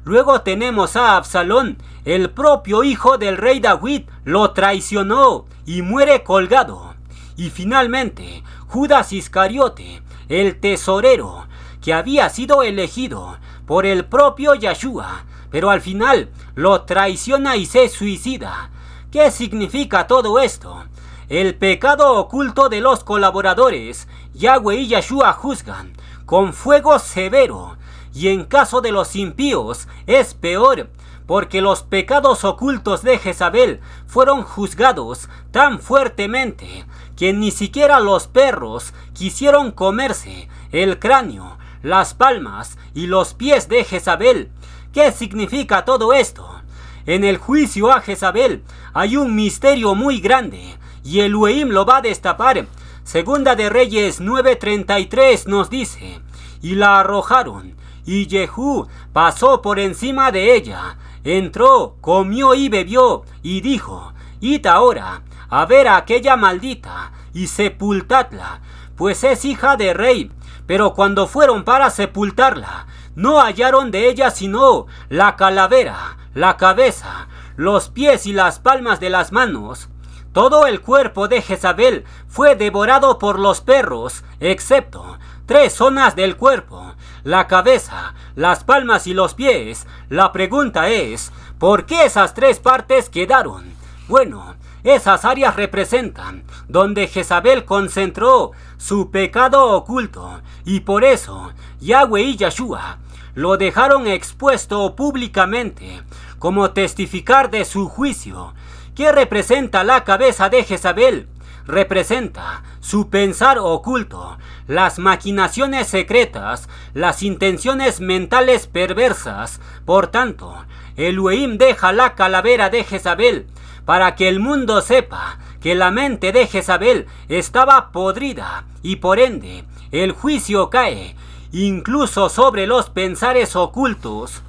Luego tenemos a Absalón. El propio hijo del rey David lo traicionó y muere colgado. Y finalmente, Judas Iscariote, el tesorero, que había sido elegido por el propio Yeshua, pero al final lo traiciona y se suicida. ¿Qué significa todo esto? El pecado oculto de los colaboradores, Yahweh y Yeshua juzgan con fuego severo, y en caso de los impíos es peor, porque los pecados ocultos de Jezabel fueron juzgados tan fuertemente que ni siquiera los perros quisieron comerse el cráneo, las palmas y los pies de Jezabel. ¿Qué significa todo esto? En el juicio a Jezabel hay un misterio muy grande, y Elohim lo va a destapar. Segunda de Reyes 9:33 nos dice: y la arrojaron, y Jehú pasó por encima de ella, entró, comió y bebió, y dijo: id ahora a ver a aquella maldita, y sepultadla, pues es hija de rey. Pero cuando fueron para sepultarla, no hallaron de ella sino la calavera, la cabeza, los pies y las palmas de las manos. Todo el cuerpo de Jezabel fue devorado por los perros, excepto 3 zonas del cuerpo: la cabeza, las palmas y los pies. La pregunta es, ¿por qué esas 3 partes quedaron? Bueno, esas áreas representan donde Jezabel concentró su pecado oculto, y por eso Yahweh y Yeshua lo dejaron expuesto públicamente como testificar de su juicio. ¿Qué representa la cabeza de Jezabel? Representa su pensar oculto, las maquinaciones secretas, las intenciones mentales perversas. Por tanto, Elohim deja la calavera de Jezabel para que el mundo sepa que la mente de Jezabel estaba podrida, y por ende el juicio cae incluso sobre los pensares ocultos.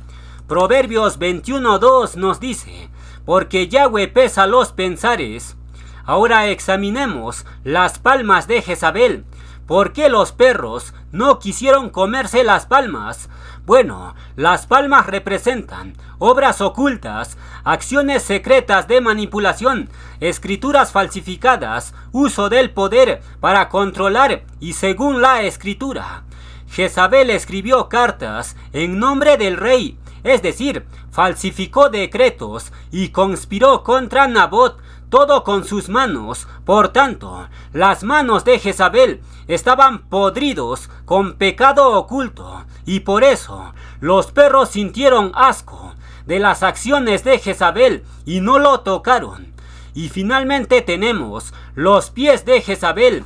Proverbios 21:2 nos dice: porque Yahweh pesa los pensares. Ahora examinemos las palmas de Jezabel. ¿Por qué los perros no quisieron comerse las palmas? Bueno, las palmas representan obras ocultas, acciones secretas de manipulación, escrituras falsificadas, uso del poder para controlar y según la escritura. Jezabel escribió cartas en nombre del rey, es decir, falsificó decretos y conspiró contra Nabot, todo con sus manos. Por tanto, las manos de Jezabel estaban podridos con pecado oculto, y por eso los perros sintieron asco de las acciones de Jezabel y no lo tocaron. Y finalmente tenemos los pies de Jezabel.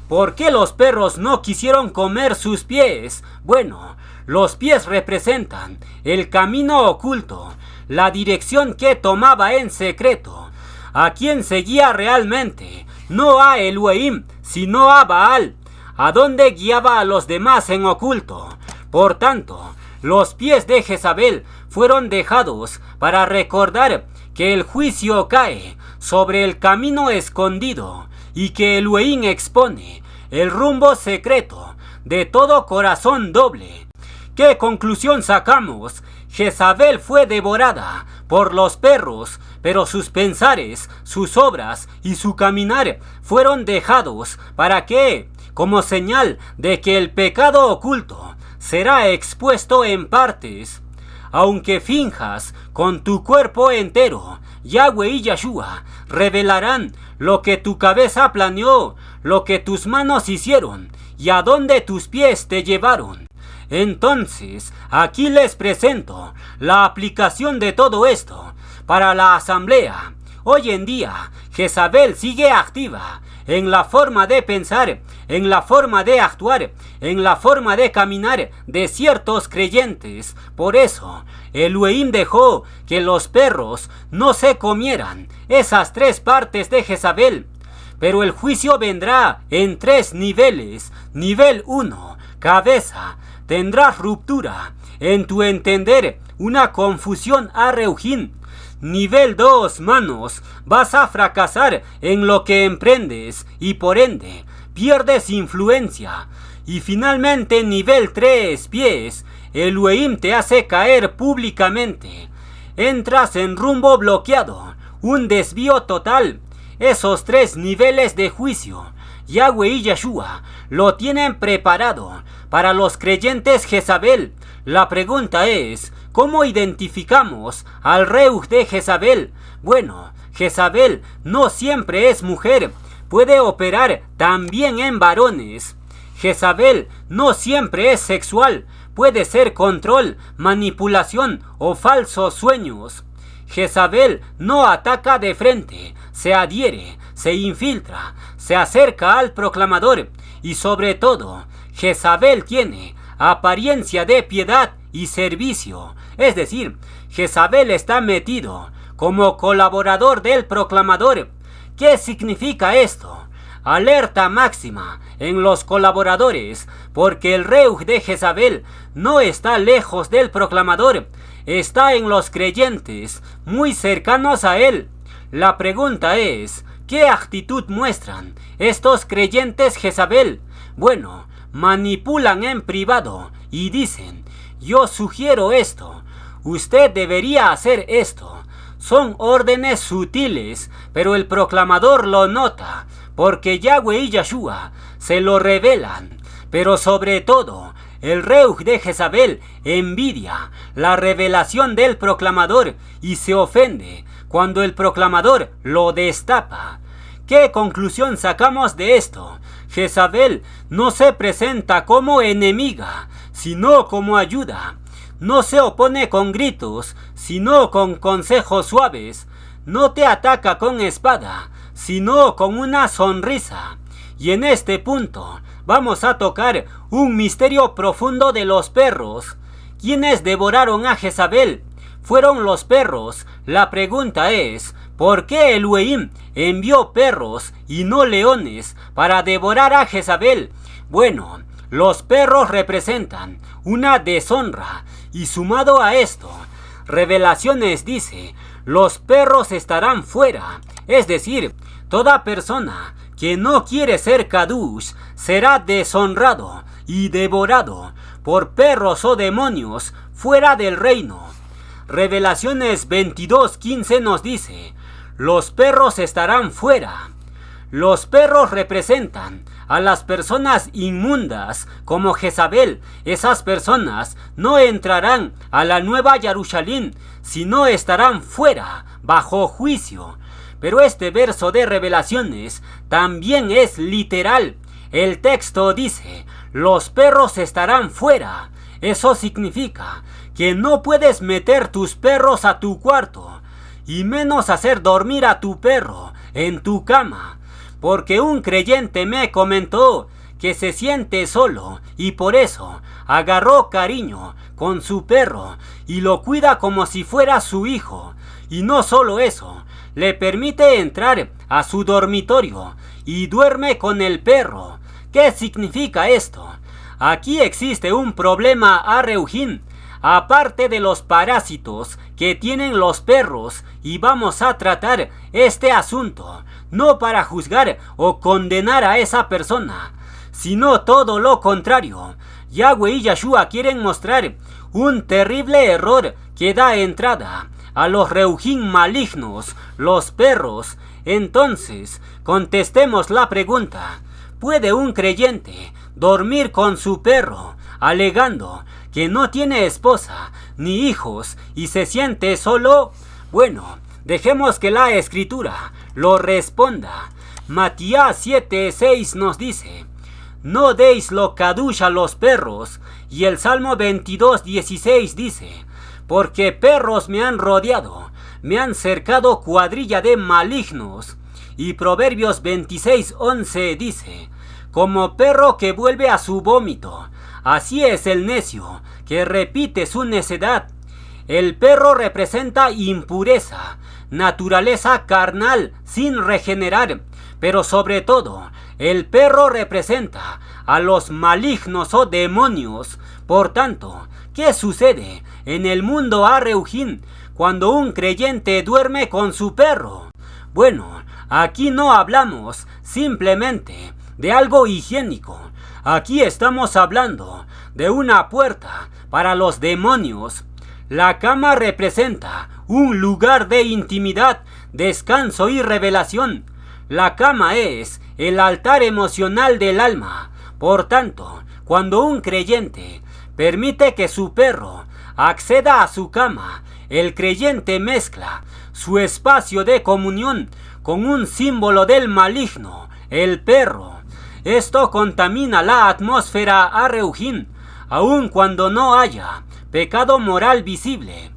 ¿Por qué los perros no quisieron comer sus pies? Bueno, los pies representan el camino oculto, la dirección que tomaba en secreto, a quien seguía realmente, no a Elohim, sino a Baal, a donde guiaba a los demás en oculto. Por tanto, los pies de Jezabel fueron dejados para recordar que el juicio cae sobre el camino escondido y que Elohim expone el rumbo secreto de todo corazón doble. ¿Qué conclusión sacamos? Jezabel fue devorada por los perros, pero sus pensares, sus obras y su caminar fueron dejados para que, como señal de que el pecado oculto será expuesto en partes. Aunque finjas con tu cuerpo entero, Yahweh y Yahshua revelarán lo que tu cabeza planeó, lo que tus manos hicieron y a dónde tus pies te llevaron. Entonces, aquí les presento la aplicación de todo esto para la asamblea. Hoy en día, Jezabel sigue activa en la forma de pensar, en la forma de actuar, en la forma de caminar de ciertos creyentes. Por eso, Elohim dejó que los perros no se comieran esas 3 partes de Jezabel. Pero el juicio vendrá en 3 niveles. Nivel 1, cabeza. Tendrás ruptura en tu entender, una confusión a Reujín. Nivel 2, manos. Vas a fracasar en lo que emprendes y por ende pierdes influencia. Y finalmente nivel 3, pies. Elohim te hace caer públicamente. Entras en rumbo bloqueado, un desvío total. Esos 3 niveles de juicio, Yahweh y Yahshua lo tienen preparado para los creyentes Jezabel. La pregunta es, ¿cómo identificamos al Reuj de Jezabel? Bueno, Jezabel no siempre es mujer, puede operar también en varones. Jezabel no siempre es sexual, puede ser control, manipulación o falsos sueños. Jezabel no ataca de frente, se adhiere, se infiltra, se acerca al proclamador y sobre todo, Jezabel tiene apariencia de piedad y servicio. Es decir, Jezabel está metido como colaborador del proclamador. ¿Qué significa esto? Alerta máxima en los colaboradores, porque el Reuj de Jezabel no está lejos del proclamador, está en los creyentes, muy cercanos a él. La pregunta es, ¿qué actitud muestran estos creyentes Jezabel? Bueno, manipulan en privado y dicen, yo sugiero esto, usted debería hacer esto. Son órdenes sutiles, pero el proclamador lo nota, porque Yahweh y Yahshua se lo revelan. Pero sobre todo, el Reuj de Jezabel envidia la revelación del proclamador y se ofende cuando el proclamador lo destapa. ¿Qué conclusión sacamos de esto? Jezabel no se presenta como enemiga, sino como ayuda. No se opone con gritos, sino con consejos suaves. No te ataca con espada, sino con una sonrisa. Y en este punto vamos a tocar un misterio profundo de los perros. ¿Quiénes devoraron a Jezabel? Fueron los perros. La pregunta es, ¿por qué Elohim envió perros y no leones para devorar a Jezabel? Bueno, los perros representan una deshonra y sumado a esto, Revelaciones dice, los perros estarán fuera, es decir, toda persona que no quiere ser Kadush será deshonrado y devorado por perros o demonios fuera del reino. Revelaciones 22:15 nos dice: los perros estarán fuera. Los perros representan a las personas inmundas como Jezabel. Esas personas no entrarán a la nueva Jerusalén, sino estarán fuera, bajo juicio. Pero este verso de Revelaciones también es literal. El texto dice: los perros estarán fuera. Eso significa que no puedes meter tus perros a tu cuarto, y menos hacer dormir a tu perro en tu cama. Porque un creyente me comentó que se siente solo y por eso agarró cariño con su perro y lo cuida como si fuera su hijo. Y no solo eso, le permite entrar a su dormitorio y duerme con el perro. ¿Qué significa esto? Aquí existe un problema a Reujín, aparte de los parásitos que tienen los perros, y vamos a tratar este asunto, no para juzgar o condenar a esa persona, sino todo lo contrario. Yahweh y Yeshua quieren mostrar un terrible error que da entrada a los Reujín malignos, los perros. Entonces, contestemos la pregunta: ¿puede un creyente dormir con su perro, alegando que no tiene esposa ni hijos y se siente solo? Bueno, dejemos que la escritura lo responda. Matías 7:6 nos dice: no deis lo kadush a los perros. Y el Salmo 22:16 dice: porque perros me han rodeado, me han cercado cuadrilla de malignos. Y Proverbios 26:11 dice: como perro que vuelve a su vómito, así es el necio que repite su necedad. El perro representa impureza, naturaleza carnal sin regenerar, pero sobre todo, el perro representa a los malignos o demonios. Por tanto, ¿qué sucede en el mundo a Reujín cuando un creyente duerme con su perro? Bueno, aquí no hablamos simplemente de algo higiénico. Aquí estamos hablando de una puerta para los demonios. La cama representa un lugar de intimidad, descanso y revelación. La cama es el altar emocional del alma. Por tanto, cuando un creyente permite que su perro acceda a su cama, el creyente mezcla su espacio de comunión con un símbolo del maligno, el perro. Esto contamina la atmósfera a Reujín, aun cuando no haya pecado moral visible.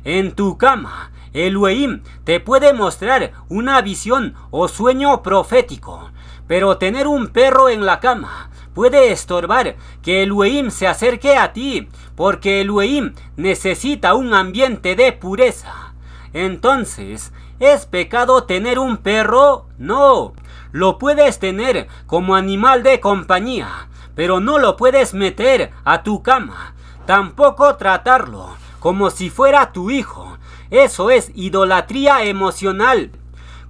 En tu cama, Elohim te puede mostrar una visión o sueño profético, pero tener un perro en la cama puede estorbar que Elohim se acerque a ti, porque Elohim necesita un ambiente de pureza. Entonces, ¿es pecado tener un perro? No. Lo puedes tener como animal de compañía, pero no lo puedes meter a tu cama. Tampoco tratarlo como si fuera tu hijo. Eso es idolatría emocional.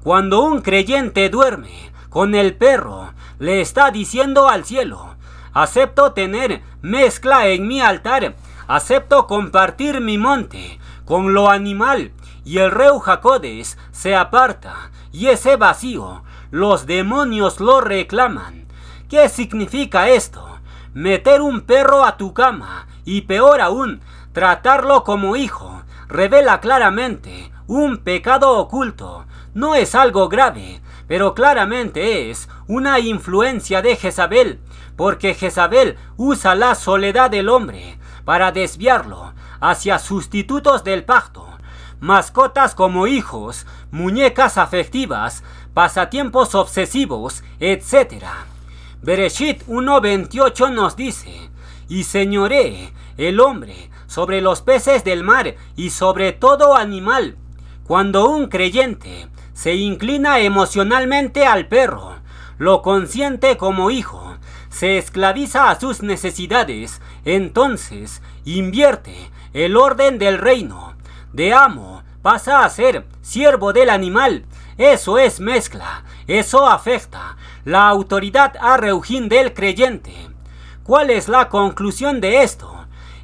Cuando un creyente duerme con el perro, le está diciendo al cielo: acepto tener mezcla en mi altar, acepto compartir mi monte con lo animal, y el Reu HaKodesh se aparta, y ese vacío los demonios lo reclaman. ¿Qué significa esto? Meter un perro a tu cama, y peor aún, tratarlo como hijo, revela claramente un pecado oculto. No es algo grave, pero claramente es una influencia de Jezabel, porque Jezabel usa la soledad del hombre para desviarlo hacia sustitutos del pacto, mascotas como hijos, muñecas afectivas, pasatiempos obsesivos, etc. Bereshit 1:28 nos dice: y señoree el hombre sobre los peces del mar y sobre todo animal. Cuando un creyente se inclina emocionalmente al perro, lo consiente como hijo, se esclaviza a sus necesidades, entonces invierte el orden del reino. De amo pasa a ser siervo del animal. Eso es mezcla, eso afecta la autoridad a Reujín del creyente. ¿Cuál es la conclusión de esto?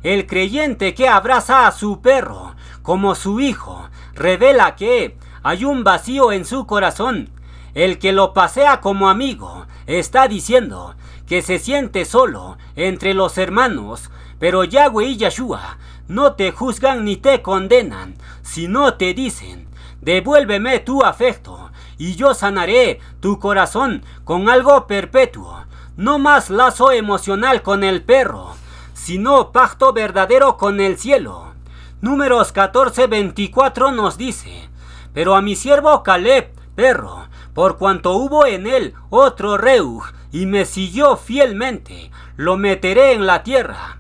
El creyente que abraza a su perro como su hijo revela que hay un vacío en su corazón. El que lo pasea como amigo está diciendo que se siente solo entre los hermanos, pero Yahweh y Yeshua no te juzgan ni te condenan, sino te dicen: devuélveme tu afecto y yo sanaré tu corazón con algo perpetuo. No más lazo emocional con el perro, sino pacto verdadero con el cielo. Números 14:24 nos dice: pero a mi siervo Caleb, perro, por cuanto hubo en él otro Reuj y me siguió fielmente, lo meteré en la tierra.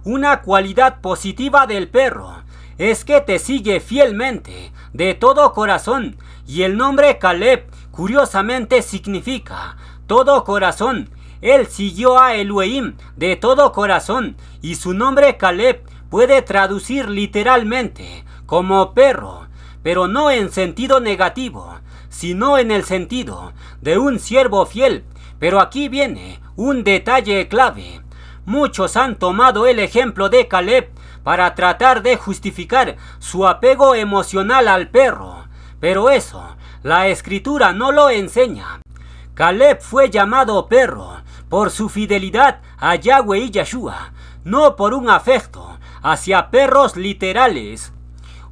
Una cualidad positiva del perro es que te sigue fielmente, de todo corazón, y el nombre Caleb curiosamente significa todo corazón. Él siguió a Elohim de todo corazón, y su nombre Caleb puede traducir literalmente como perro, pero no en sentido negativo, sino en el sentido de un siervo fiel. Pero aquí viene un detalle clave. Muchos han tomado el ejemplo de Caleb para tratar de justificar su apego emocional al perro, pero eso la escritura no lo enseña. Caleb fue llamado perro por su fidelidad a Yahweh y Yeshua, no por un afecto hacia perros literales.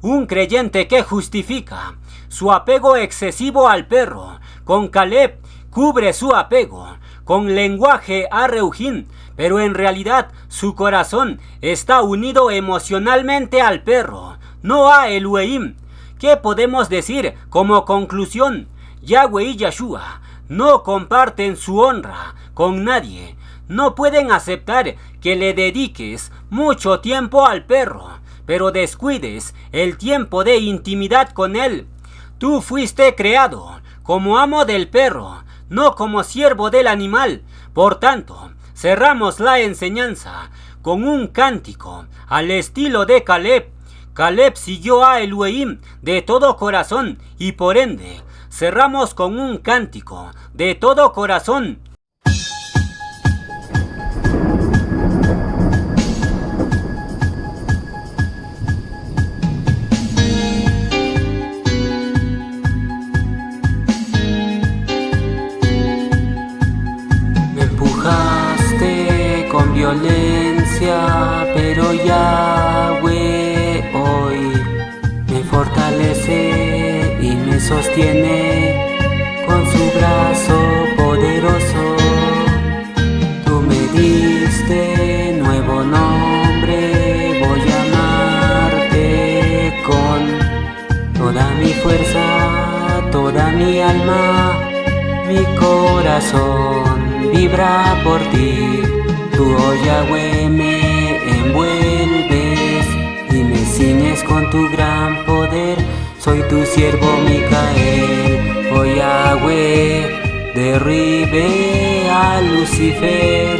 Un creyente que justifica su apego excesivo al perro con Caleb cubre su apego con lenguaje a Reujín, pero en realidad su corazón está unido emocionalmente al perro, no a Elohim. ¿Qué podemos decir como conclusión? Yahweh y Yeshua no comparten su honra con nadie. No pueden aceptar que le dediques mucho tiempo al perro, pero descuides el tiempo de intimidad con él. Tú fuiste creado como amo del perro, no como siervo del animal. Por tanto, cerramos la enseñanza con un cántico al estilo de Caleb. Caleb siguió a Elohim de todo corazón y por ende cerramos con un cántico de todo corazón. Me empujaste con violencia, pero Yahweh hoy me fortalece y me sostiene con su brazo poderoso. Tú me diste nuevo nombre, voy a amarte con toda mi fuerza, toda mi alma, mi corazón vibra por ti. Tú, oh Yahweh, me envuelves y me ciñes con tu gran poder. Soy tu siervo Micael, oh Yahweh, derribe a Lucifer.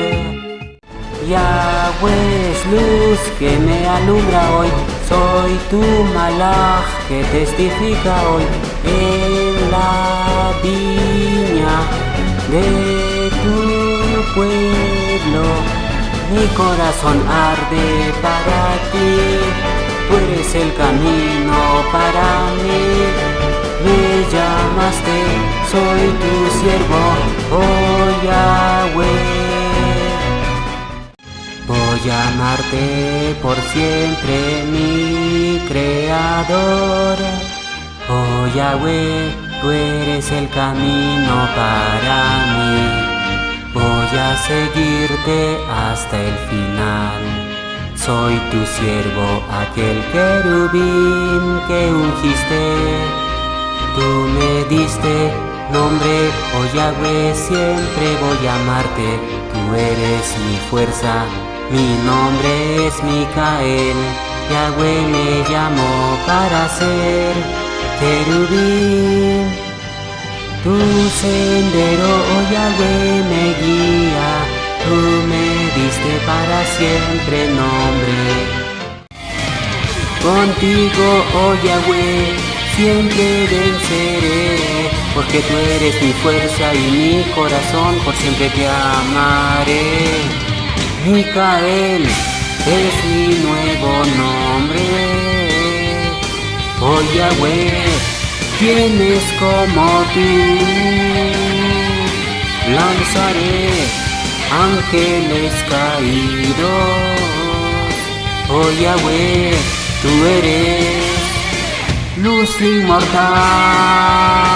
Yahweh es luz que me alumbra hoy, soy tu malaj que testifica hoy en la viña de tu pueblo. Mi corazón arde para ti, tú eres el camino para mí. Me llamaste, soy tu siervo, oh Yahweh. Voy a amarte por siempre, mi creador. Oh Yahweh, tú eres el camino para mí. Voy a seguirte hasta el final. Soy tu siervo, aquel querubín que ungiste. Tú me diste nombre, oh Yahweh, siempre voy a amarte. Tú eres mi fuerza, mi nombre es Micael. Yahweh me llamó para ser querubín. Tu sendero, oh Yahweh, me guía. Tú me diste para siempre nombre. Contigo, oh Yahweh, siempre venceré, porque tú eres mi fuerza y mi corazón por siempre te amaré. Micael es mi nuevo nombre. Oh Yahweh, ¿quién es como tú? Lanzaré ángeles caídos. Oh Yahweh, tú eres luz inmortal.